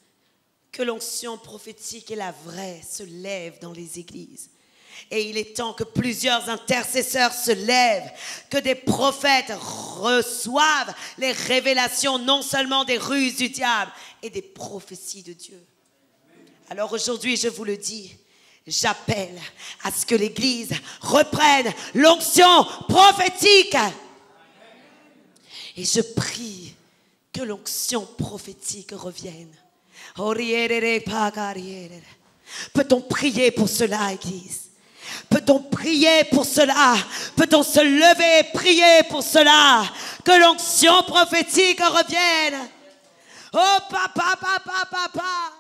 que l'onction prophétique et la vraie se lèvent dans les églises. Et il est temps que plusieurs intercesseurs se lèvent, que des prophètes reçoivent les révélations non seulement des ruses du diable et des prophéties de Dieu. Alors aujourd'hui, je vous le dis, j'appelle à ce que l'Église reprenne l'onction prophétique. Et je prie que l'onction prophétique revienne. Peut-on prier pour cela, Église? Peut-on prier pour cela? Peut-on se lever et prier pour cela? Que l'onction prophétique revienne. Oh papa, papa, papa.